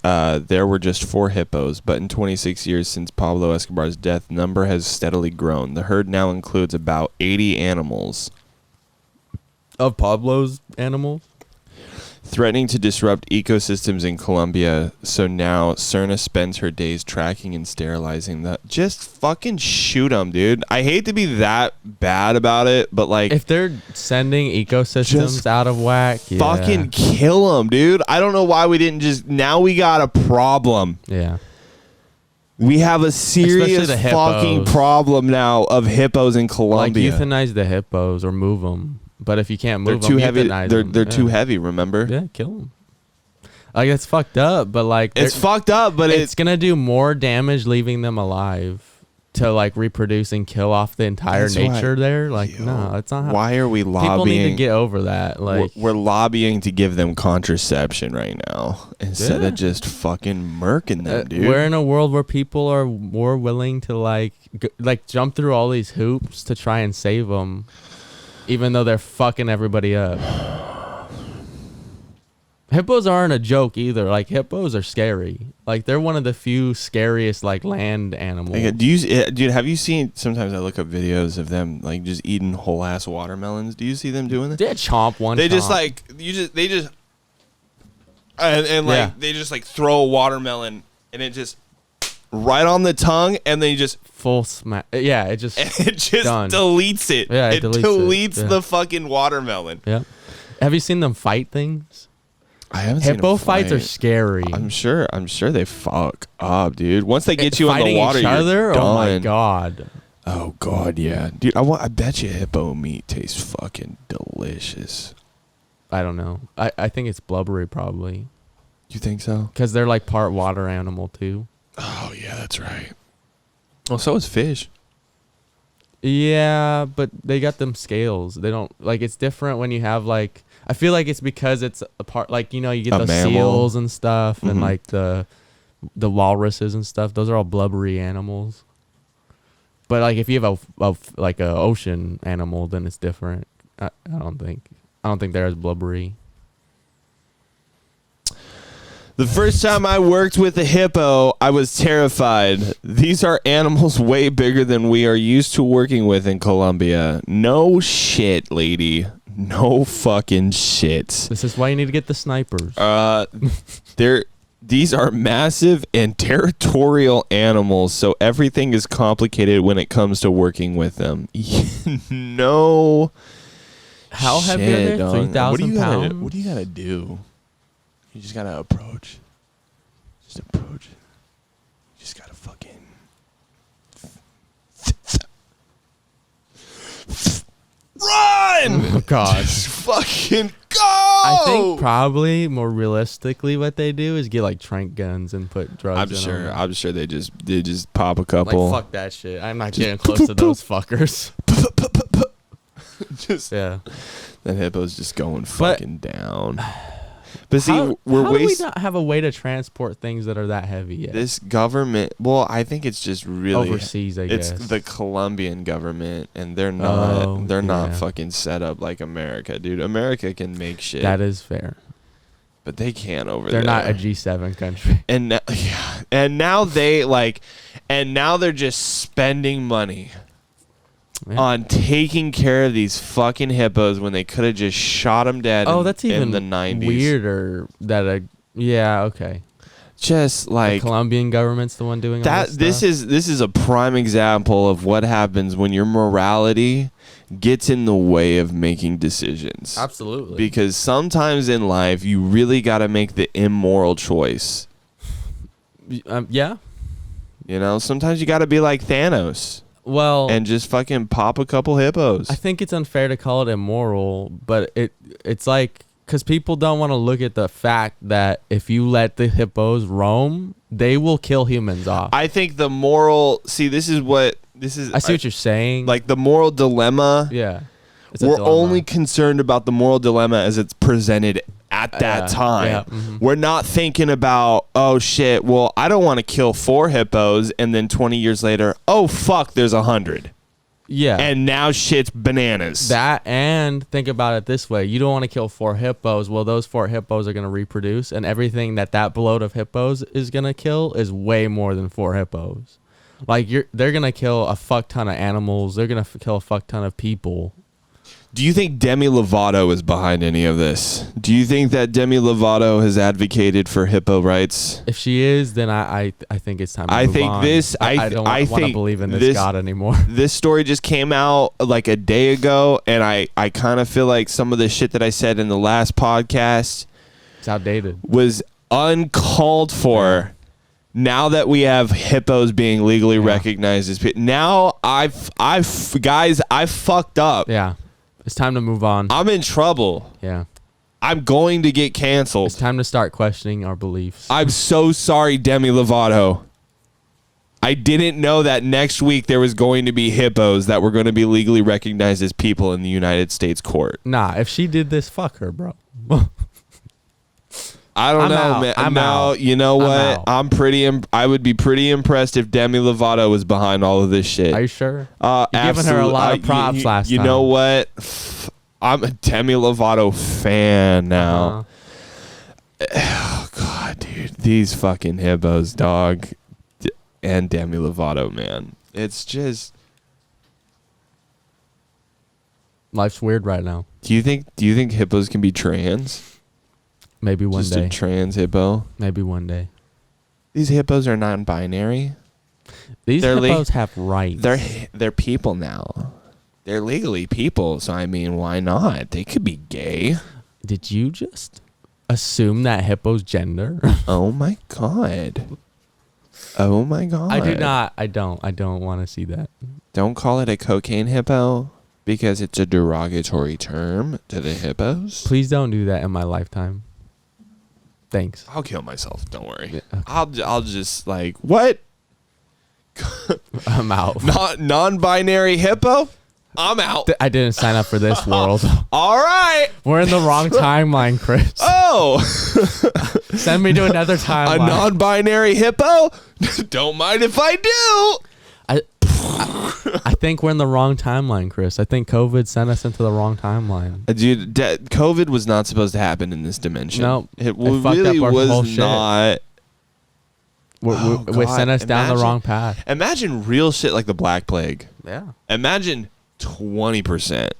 there were just 4 hippos. But in 26 years since Pablo Escobar's death, number has steadily grown. The herd now includes about 80 animals. Of Pablo's animals? Threatening to disrupt ecosystems in Colombia, so now Cerna spends her days tracking and sterilizing the. Just fucking shoot them, dude. I hate to be that bad about it, but like, if they're sending ecosystems out of whack, fucking kill them, dude. I don't know why we didn't just. Now we got a problem. Yeah. We have a serious fucking problem now of hippos in Colombia. Like euthanize the hippos or move them. But if you can't move them, too heavy. euthanize them. They're too heavy. Remember? Yeah, kill them. Like it's fucked up, but like it's fucked up, but it's gonna do more damage leaving them alive to like reproduce and kill off the entire nature there. Like no, it's not. Why are we lobbying? People need to get over that. Like we're lobbying to give them contraception right now instead of just fucking murking them, dude. We're in a world where people are more willing to like jump through all these hoops to try and save them. Even though they're fucking everybody up. Hippos aren't a joke either. Like hippos are scary. Like they're one of the few scariest like land animals. Dude, have you seen? Sometimes I look up videos of them like just eating whole ass watermelons. Do you see them doing that? They chomp one. They just like they just like throw a watermelon and it just right on the tongue and then you just full smack. Yeah, it just deletes it. Yeah, it deletes the fucking watermelon. Yeah. Have you seen them fight things? I haven't seen Hippo fights are scary. I'm sure they fuck up, dude. Once they get you in the water, each other? You're done. Oh my god. Oh god, yeah, dude. I bet you hippo meat tastes fucking delicious. I don't know. I think it's blubbery probably. You think so? Because they're like part water animal too. Oh yeah, that's right. Well, so is fish. Yeah, but they got them scales. They don't like. It's different when you have like. I feel like it's because it's a part. Like you get the seals and stuff, and like the walruses and stuff. Those are all blubbery animals. But like if you have a ocean animal, then it's different. I don't think they're as blubbery. The first time I worked with a hippo, I was terrified. These are animals way bigger than we are used to working with in Colombia. No shit, lady. No fucking shit. This is why you need to get the snipers. These are massive and territorial animals, so everything is complicated when it comes to working with them. No. How heavy are they? 3,000 pounds? What do you gotta do? You just gotta approach. Just approach. You just gotta fucking run! Oh god. Just fucking go! I think probably more realistically what they do is get like trank guns and put drugs in them. I'm sure they just pop a couple. Like fuck that shit. I'm not getting close to those fuckers. Just yeah. That hippo's just going fucking down. But see, how do we not have a way to transport things that are that heavy yet? This government, well, I think it's just really overseas. I guess it's the Colombian government, and they're not fucking set up like America, dude. America can make shit. That is fair, but they can't over there. They're not a G7 country, and now they're just spending money. Yeah. On taking care of these fucking hippos when they could have just shot them dead. That's even in the 90s. Weirder that okay. Just like the Colombian government's the one doing that. All this is a prime example of what happens when your morality gets in the way of making decisions. Absolutely. Because sometimes in life you really got to make the immoral choice. Yeah. Sometimes you got to be like Thanos. Well, and just fucking pop a couple hippos. I think it's unfair to call it immoral, but it's like because people don't want to look at the fact that if you let the hippos roam, they will kill humans off. I think the moral. See, this is. I see what you're saying. Like the moral dilemma. Yeah. We're only concerned about the moral dilemma as it's presented at that time. Yeah. Mm-hmm. We're not thinking about, oh shit, well, I don't want to kill 4 hippos, and then 20 years later, oh fuck, there's 100. Yeah. And now shit's bananas. That, and think about it this way. You don't want to kill 4 hippos. Well, those 4 hippos are going to reproduce, and everything that bloat of hippos is going to kill is way more than 4 hippos. Like, they're going to kill a fuck ton of animals. They're going to kill a fuck ton of people. Do you think Demi Lovato is behind any of this? Do you think that Demi Lovato has advocated for hippo rights? If she is, then I think it's time to move on. I don't want to believe in this God anymore. This story just came out like a day ago, and I kind of feel like some of the shit that I said in the last podcast, it's outdated, was uncalled for. Now that we have hippos being legally recognized as now I've fucked up. Yeah. It's time to move on. I'm in trouble. Yeah. I'm going to get canceled. It's time to start questioning our beliefs. I'm so sorry, Demi Lovato. I didn't know that next week there was going to be hippos that were going to be legally recognized as people in the United States court. Nah, if she did this, fuck her, bro. I don't know, man. I'm out. You know what? I would be pretty impressed if Demi Lovato was behind all of this shit. Are you sure? You're giving her a lot of props last time. You know what? I'm a Demi Lovato fan now. Oh, God, dude. These fucking hippos, dog. And Demi Lovato, man. It's just... Life's weird right now. Do you think hippos can be trans? Maybe one day. Just a trans hippo? Maybe one day. These hippos are non-binary. These hippos have rights. They're people now. They're legally people, so I mean, why not? They could be gay. Did you just assume that hippo's gender? Oh my god. Oh my god. I do not. I don't want to see that. Don't call it a cocaine hippo because it's a derogatory term to the hippos. Please don't do that in my lifetime. Thanks. I'll kill myself. Don't worry. Yeah, okay. I'll just like what? I'm out. Non-binary hippo? I'm out. I didn't sign up for this world. All right. We're in the wrong timeline, Chris. Oh. Send me to another timeline. A non-binary hippo? Don't mind if I do. I think we're in the wrong timeline, Chris. I think COVID sent us into the wrong timeline. Dude, COVID was not supposed to happen in this dimension. No, it really was not. We sent us down the wrong path. Imagine real shit like the Black Plague. Yeah. Imagine 20%.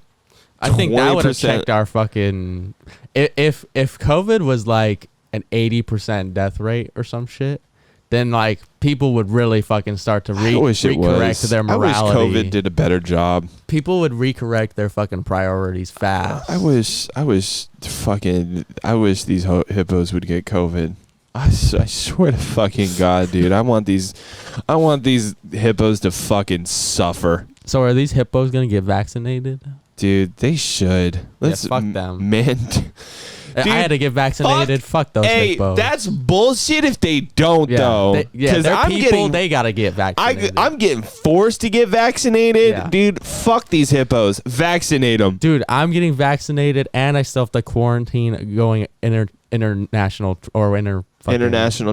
I think that would have checked our fucking... If COVID was like an 80% death rate or some shit, then like people would really fucking start to recorrect their morality. I wish COVID did a better job. People would recorrect their fucking priorities fast. I wish these hippos would get COVID. I swear to fucking God, dude. I want these hippos to fucking suffer. So are these hippos gonna get vaccinated? Dude, they should. Fuck them. Man. Dude, I had to get vaccinated. Fuck those hippos. That's bullshit if they don't, though. They gotta get vaccinated. I'm getting forced to get vaccinated. Yeah. Dude, fuck these hippos. Vaccinate them. Dude, I'm getting vaccinated, and I still have to quarantine going international travel. International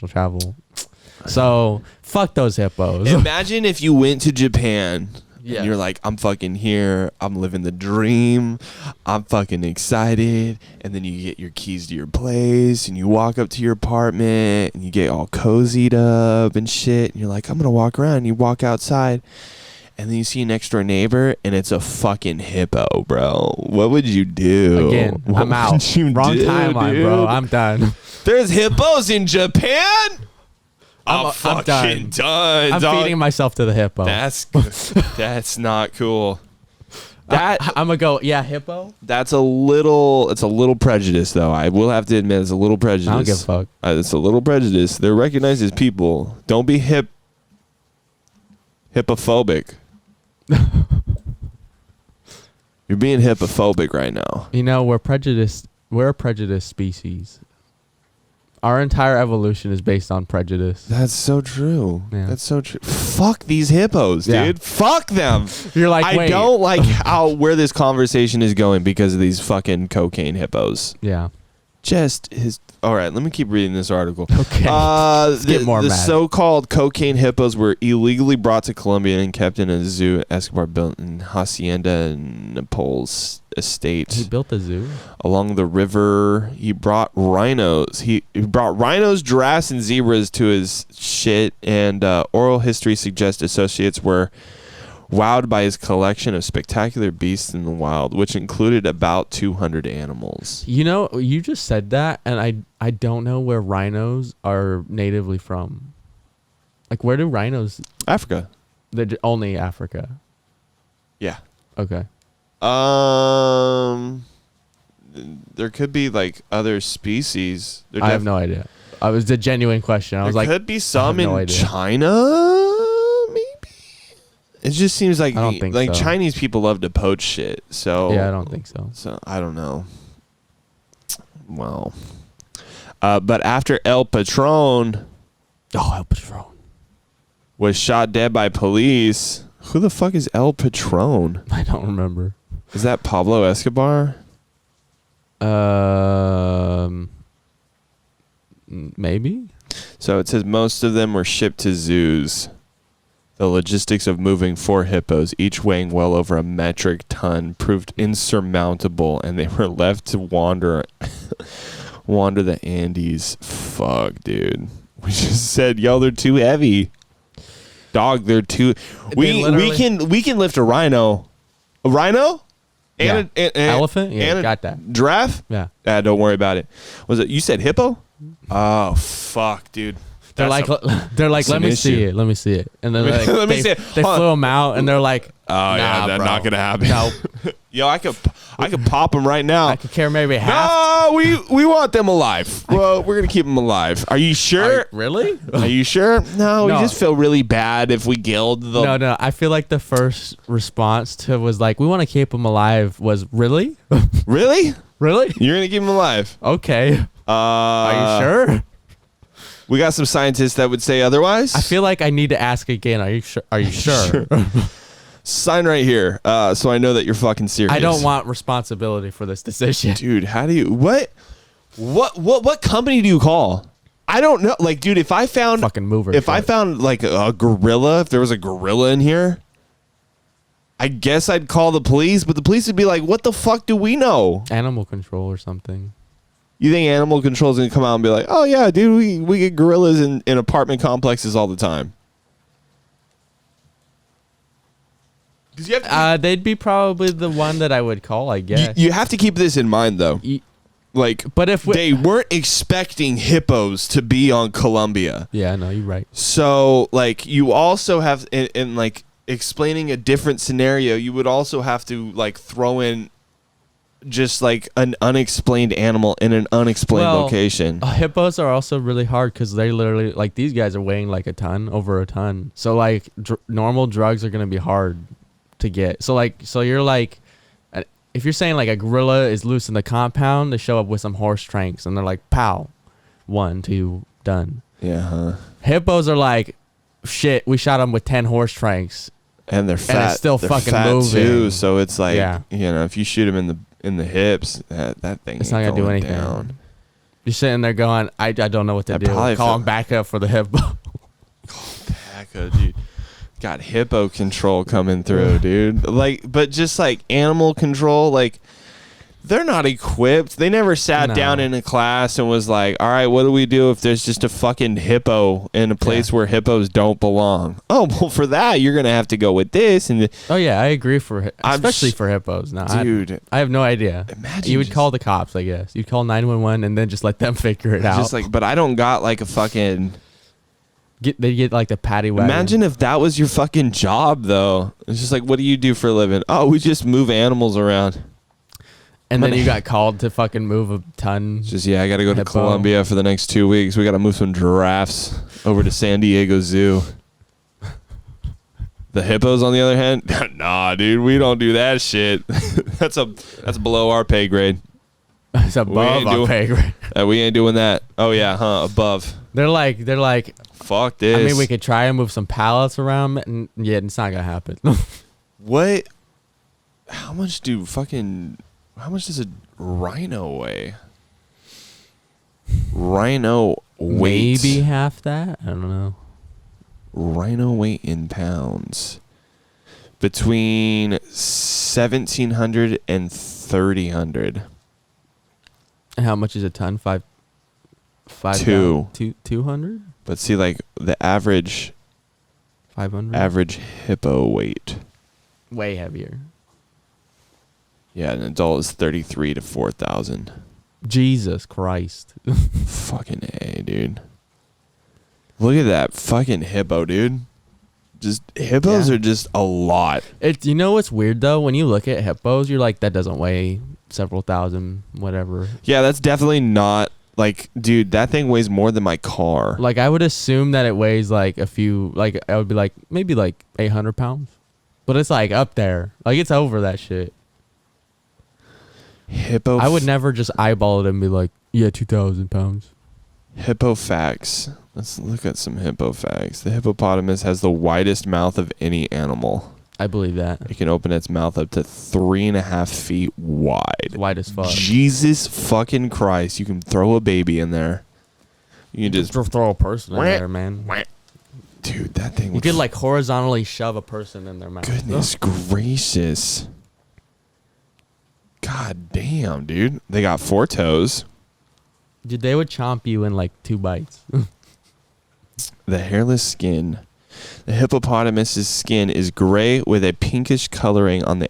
travel. So, fuck those hippos. Imagine if you went to Japan... Yeah. And you're like, I'm fucking here. I'm living the dream. I'm fucking excited. And then you get your keys to your place and you walk up to your apartment and you get all cozied up and shit. And you're like, I'm going to walk around. And you walk outside and then you see your next door neighbor and it's a fucking hippo, bro. What would you do? Again, I'm out. Wrong timeline, bro. I'm done. There's hippos in Japan? I'm fucking done. I'm feeding myself to the hippo. That's not cool. I'm gonna go. Yeah, hippo. It's a little prejudice, though. I will have to admit, it's a little prejudice. I don't give a fuck. It's a little prejudice. They're recognized as people. Don't be hippophobic. You're being hippophobic right now. You know, we're prejudiced. We're a prejudiced species. Our entire evolution is based on prejudice. That's so true. Yeah. That's so true. Fuck these hippos, dude. Yeah. Fuck them. You're like, I wait. don't like where this conversation is going because of these fucking cocaine hippos. Yeah. All right, let me keep reading this article. Okay. Let's get more the mad. so-called cocaine hippos were illegally brought to Colombia and kept in a zoo Escobar built in Hacienda Naples estate. He built a zoo Along the river. He brought rhinos. He brought rhinos, giraffes, and zebras to his shit. And oral history suggests associates were wowed by his collection of spectacular beasts in the wild, which included about 200 animals. You know, you just said that, and I don't know where rhinos are natively from. Like, where do rhinos? Africa. They're only Africa. Yeah. Okay. There could be like other species. I have no idea. It was a genuine question. I was like, could be some in no idea. China. It just seems like I don't think so. Chinese people love to poach shit. So yeah, I don't think so. So I don't know. Well, but after El Patron was shot dead by police, who the fuck is El Patron? I don't remember. Is that Pablo Escabar? Maybe. So it says most of them were shipped to zoos. The logistics of moving 4 hippos, each weighing well over a metric ton, proved insurmountable, and they were left to wander the Andes. Fuck, dude. We just said, yo, they're too heavy. Dog, they're too. We can lift a rhino. A rhino? And yeah. an elephant? Yeah, and got that. Giraffe? Yeah. Don't worry about it. Was it? You said hippo? Oh fuck, dude. They're like, let me see it. Let me see it. And then like, Let me they see it. flew them out, and they're like, oh yeah, that's not gonna happen. No. Yo, I could pop them right now. I could care maybe half. No, we want them alive. Well, we're gonna keep them alive. Are you sure? Really? Are you sure? No, we No. just feel really bad if we killed them. No. I feel like the first response to was like, we want to keep them alive. Was really? Really? Really? You're gonna keep them alive? Okay. Are you sure? We got some scientists that would say otherwise. I feel like I need to ask again. Are you sure? Are you sure? Sign right here, so I know that you're fucking serious. I don't want responsibility for this decision. Dude, how do you what company do you call? I don't know. Like, dude, if I found fucking mover. If I found like a gorilla, if there was a gorilla in here, I guess I'd call the police, but the police would be like, "What the fuck do we know?" Animal control or something. You think animal control is gonna come out and be like, "Oh yeah, dude, we get gorillas in apartment complexes all the time." Because you have they'd be probably the one that I would call, I guess. you have to keep this in mind though. But if they weren't expecting hippos to be on Colombia. Yeah, no, you're right. So like you also have in like explaining a different scenario, you would also have to like throw in just like an unexplained animal in an unexplained location. Hippos are also really hard because they literally like these guys are weighing like over a ton. So like normal drugs are gonna be hard to get. So you're like, if you're saying like a gorilla is loose in the compound, they show up with some horse tranks and they're like, pow, 1, 2, done. Yeah. Huh? Hippos are like, shit, we shot them with 10 horse tranks. And they're fat. And it's still they're fucking fat moving too. So it's like, yeah. You know, if you shoot them in the hips, that thing it's ain't not gonna do going anything. down. You're sitting there going, I don't know what to do. Call them back up for the hippo. Back up, dude. Got hippo control coming through, dude. Like, but just like animal control, like they're not equipped. They never sat down in a class and was like, all right, what do we do if there's just a fucking hippo in a place where hippos don't belong? Oh, well, for that, you're going to have to go with this. And oh, yeah, I agree especially for hippos. No, dude. I have no idea. Imagine you would call the cops, I guess. You'd call 911 and then just let them figure it out. Just like, but I don't got like a fucking... They get like the paddy wagon. Imagine if that was your fucking job, though. It's just like, what do you do for a living? Oh, we just move animals around. And then you got called to fucking move a ton. Just, I got to go to Colombia for the next 2 weeks. We got to move some giraffes over to San Diego Zoo. The hippos, on the other hand, nah, dude, we don't do that shit. That's below our pay grade. It's above our pay grade. We ain't doing that. Oh yeah, above. They're like, fuck this. I mean, we could try and move some pallets around, and yeah, it's not gonna happen. What? How much does a Rhino weigh? Rhino weight. Maybe half that. I don't know. Rhino weight in pounds. Between 1,700 and 3,000. And how much is a ton? 200? But see, like the average 500? Average hippo weight. Way heavier. Yeah, an adult is 33 to 4,000. Jesus Christ. Fucking A, dude. Look at that fucking hippo, dude. Just hippos are just a lot. You know what's weird though? When you look at hippos, you're like, that doesn't weigh several thousand, whatever. Yeah, that's definitely not like, dude, that thing weighs more than my car. Like, I would assume that it weighs like a few, like, I would be like, maybe like 800 pounds. But it's like up there. Like, it's over that shit. Hippo. I would never just eyeball it and be like, yeah, 2,000 pounds. Hippo Facts. Let's look at some Hippo Facts. The hippopotamus has the widest mouth of any animal. I believe that. It can open its mouth up to 3.5 feet wide. Wide as fuck. Jesus fucking Christ. You can throw a baby in there. You can just throw a person in there, man. Dude, that thing. You could like horizontally shove a person in their mouth. Goodness gracious. God damn, dude. They got 4 toes. Dude, they would chomp you in like 2 bites. The hairless skin. The hippopotamus's skin is gray with a pinkish coloring on the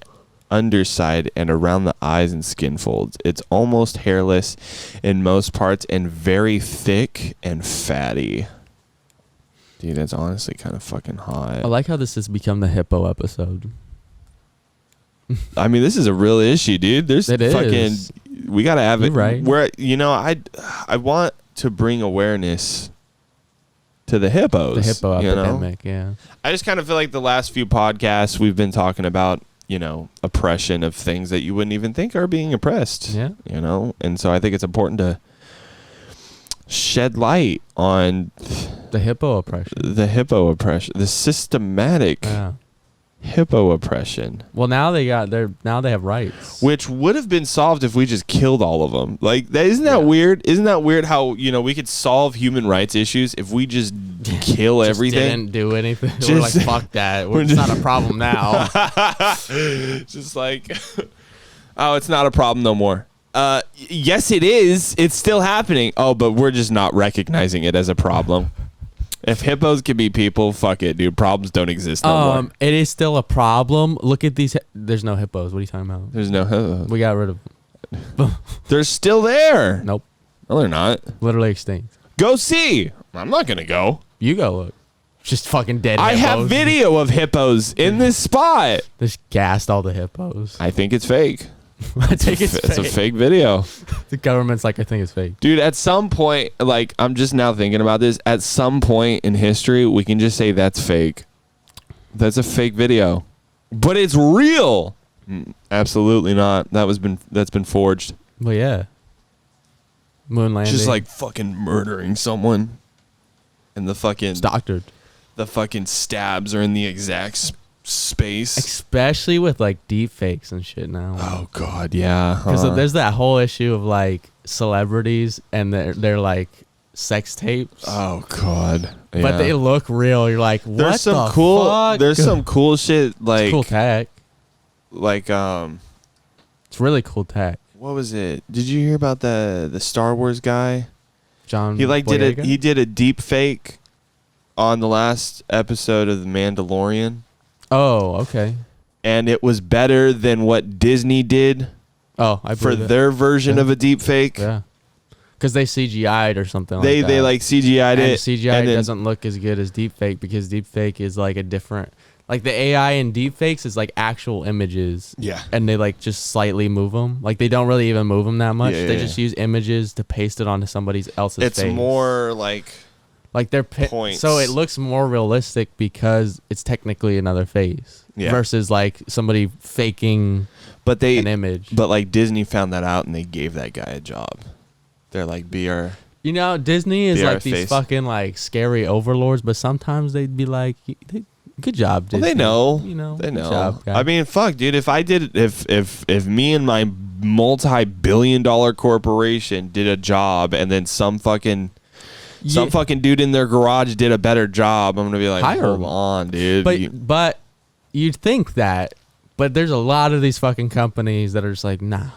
underside and around the eyes and skin folds. It's almost hairless in most parts and very thick and fatty. Dude, that's honestly kind of fucking hot. I like how this has become the hippo episode. I mean, this is a real issue, dude. There's we gotta have it. Right. Where I want to bring awareness to the hippos. The hippo epidemic, yeah. I just kind of feel like the last few podcasts we've been talking about, oppression of things that you wouldn't even think are being oppressed. Yeah. And so I think it's important to shed light on the hippo oppression. The systematic hippo oppression. Well, now they have rights, which would have been solved if we just killed all of them. Like, isn't that weird? Isn't that weird how we could solve human rights issues if we just kill everything? Didn't do anything. We're like, fuck that. It's not a problem now. Just like, oh, it's not a problem no more. Yes, it is. It's still happening. Oh, but we're just not recognizing it as a problem. If hippos can be people, fuck it, dude. Problems don't exist no more. It is still a problem. Look at these. There's no hippos. What are you talking about? There's no hippos. We got rid of them. They're still there. Nope. No, they're not. Literally extinct. Go see. I'm not going to go. You go look. Just fucking dead hippos. I have video of hippos in this spot. Just gassed all the hippos. I think it's fake. I think it's a fake video. The government's like, I think it's fake. Dude, at some point, like, I'm just now thinking about this. At some point in history, we can just say that's fake. That's a fake video. But it's real. Absolutely not. That's been forged. Well, yeah. Moon landing. Just like fucking murdering someone. And the fucking... It's doctored. The fucking stabs are in the exact space, especially with like deep fakes and shit now. Oh god, yeah. Because there's that whole issue of like celebrities and they're like sex tapes. Oh god, yeah. But they look real. You're like, what there's some the cool fuck? There's some cool shit like it's cool tech. Like it's really cool tech. What was it? Did you hear about the Star Wars guy? John. He did a deep fake on the last episode of The Mandalorian. Oh, okay. And it was better than what Disney did. Oh, for their version of a deep fake. Yeah. Because they CGI'd or something like that. They like CGI'd it. CGI doesn't look as good as deep fake because deep fake is like a different... Like the AI in deep fakes is like actual images. Yeah. And they like just slightly move them. Like they don't really even move them that much. They just use images to paste it onto somebody else's face. It's more like... Like they're points. So it looks more realistic because it's technically another face. versus like somebody faking an image. But like Disney found that out and they gave that guy a job. They're like, You know, Disney is like these face. fucking like scary overlords, but sometimes they'd be like, "Good job, Disney." Well, they know. You know, They good know. job, guy. I mean, fuck, dude. If I did, if me and my multi-billion-dollar corporation did a job, and then some fucking dude in their garage did a better job, I'm gonna be like, hold on, dude. But you'd think that, but there's a lot of these fucking companies that are just like, nah.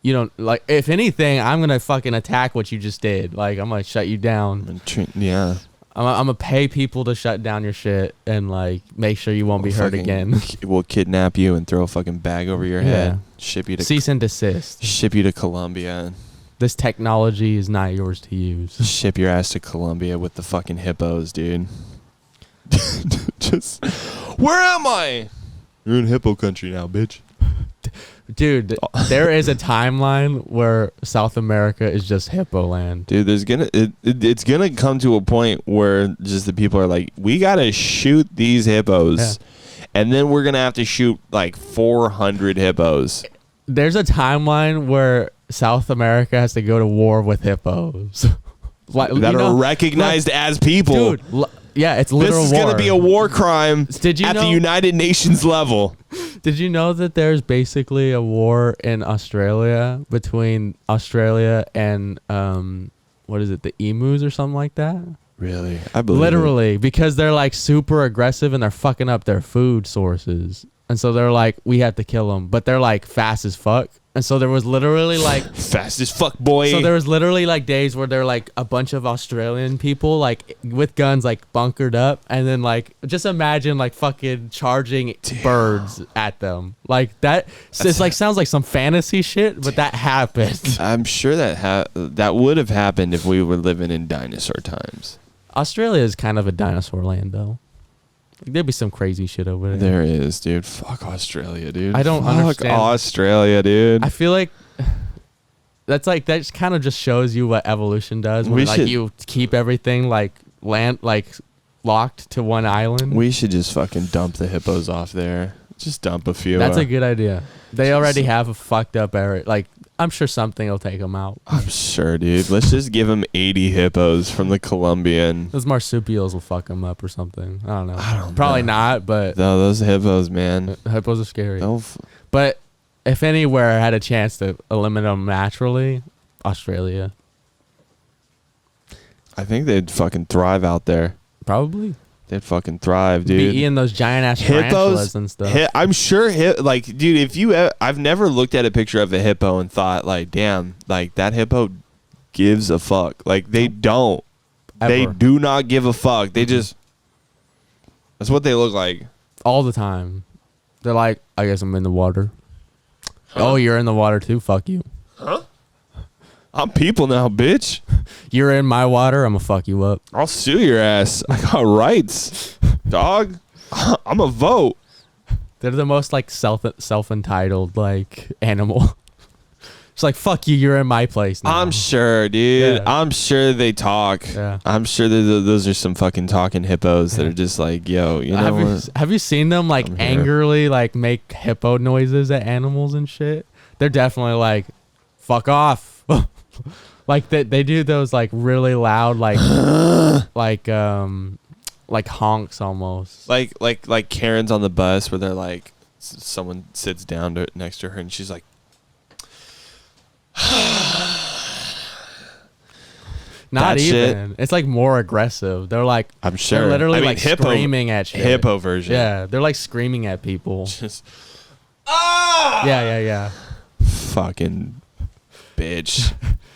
You don't like. If anything, I'm gonna fucking attack what you just did. Like, I'm gonna shut you down. Yeah. I'm gonna pay people to shut down your shit and like make sure you won't be hurt again. We'll kidnap you and throw a fucking bag over your head. Ship you to cease and desist. Ship you to Colombia. This technology is not yours to use. Ship your ass to Colombia with the fucking hippos, dude. Just, where am I? You're in hippo country now, bitch. Dude, there is a timeline where South America is just hippo land. Dude, it's gonna come to a point where just the people are like, we gotta shoot these hippos, and then we're gonna have to shoot like 400 hippos. There's a timeline where South America has to go to war with hippos that are recognized as people. Dude, yeah, it's literal war. This is gonna be a war crime at the United Nations level. Did you know that there's basically a war in Australia between Australia and what is it, the emus or something like that? Really? I believe literally it. Because they're like super aggressive and they're fucking up their food sources. And so they're like, we have to kill them, but they're like fast as fuck. And so there was literally like fast as fuck, boy. So there was literally like days where they're like a bunch of Australian people like with guns like bunkered up, and then like just imagine like fucking charging birds at them like that. It's like sounds like some fantasy shit, but that happened. I'm sure that would have happened if we were living in dinosaur times. Australia is kind of a dinosaur land though. There'd be some crazy shit over there. There is, dude. Fuck Australia, dude. I don't understand. Australia, dude. I feel like that just kind of just shows you what evolution does. When like you keep everything like locked to one island. We should just fucking dump the hippos off there. Just dump a few. That's a good idea. They already have a fucked up area. Like, I'm sure something will take them out. I'm sure, dude. Let's just give them 80 hippos from the Colombian. Those marsupials will fuck them up or something. I don't know. Probably not, but... No, those hippos, man. Hippos are scary. But if anywhere had a chance to eliminate them naturally, Australia. I think they'd fucking thrive out there. Probably. They'd fucking thrive, dude. Be eating those giant ass tarantulas and stuff. I'm sure, like, dude, I've never looked at a picture of a hippo and thought, like, damn, like, that hippo gives a fuck. Like, they don't. Ever. They do not give a fuck. They just, that's what they look like. All the time. They're like, I guess I'm in the water. Huh? Oh, you're in the water too? Fuck you. Huh? I'm people now, bitch. You're in my water, I'm gonna fuck you up. I'll sue your ass. I got rights, dog. I'm a vote. They're the most like self-entitled like animal. It's like, fuck you, you're in my place now. I'm sure, dude. Yeah. I'm sure they talk. Yeah. I'm sure those are some fucking talking hippos that are just like, yo, you know have you seen them like angrily like make hippo noises at animals and shit? They're definitely like, fuck off. Like they do those like really loud like like honks almost. Like Karen's on the bus where they're like someone sits down next to her and she's like not even. Shit. It's like more aggressive. They're like, I'm sure. They're literally like screaming at shit. Hippo version. Yeah, they're like screaming at people. Just Yeah. Fucking bitch.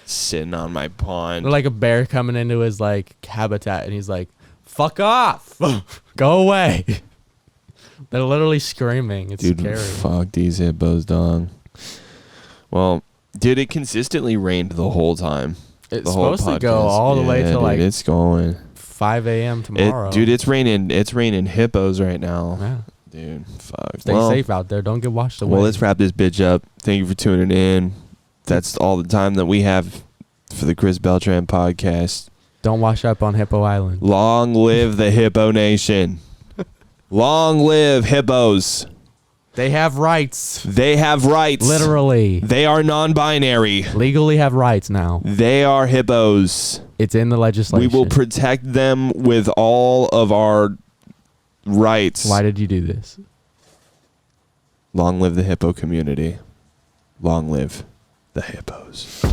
Sitting on my pond. They're like a bear coming into his like habitat and he's like, fuck off. Go away. They're literally screaming. It's scary. Fuck these hippos, dog. Well, dude, it consistently rained the whole time. It's supposed to go all the way to like it's going 5 a.m. tomorrow. Dude, it's raining hippos right now. Yeah. Dude, fuck. Stay safe out there. Don't get washed away. Well, let's wrap this bitch up. Thank you for tuning in. That's all the time that we have for the Xris Beltran podcast. Don't wash up on Hippo Island. Long live the Hippo Nation. Long live hippos. They have rights. They have rights. Literally. They are non-binary. Legally have rights now. They are hippos. It's in the legislation. We will protect them with all of our rights. Why did you do this? Long live the hippo community. Long live the hippos.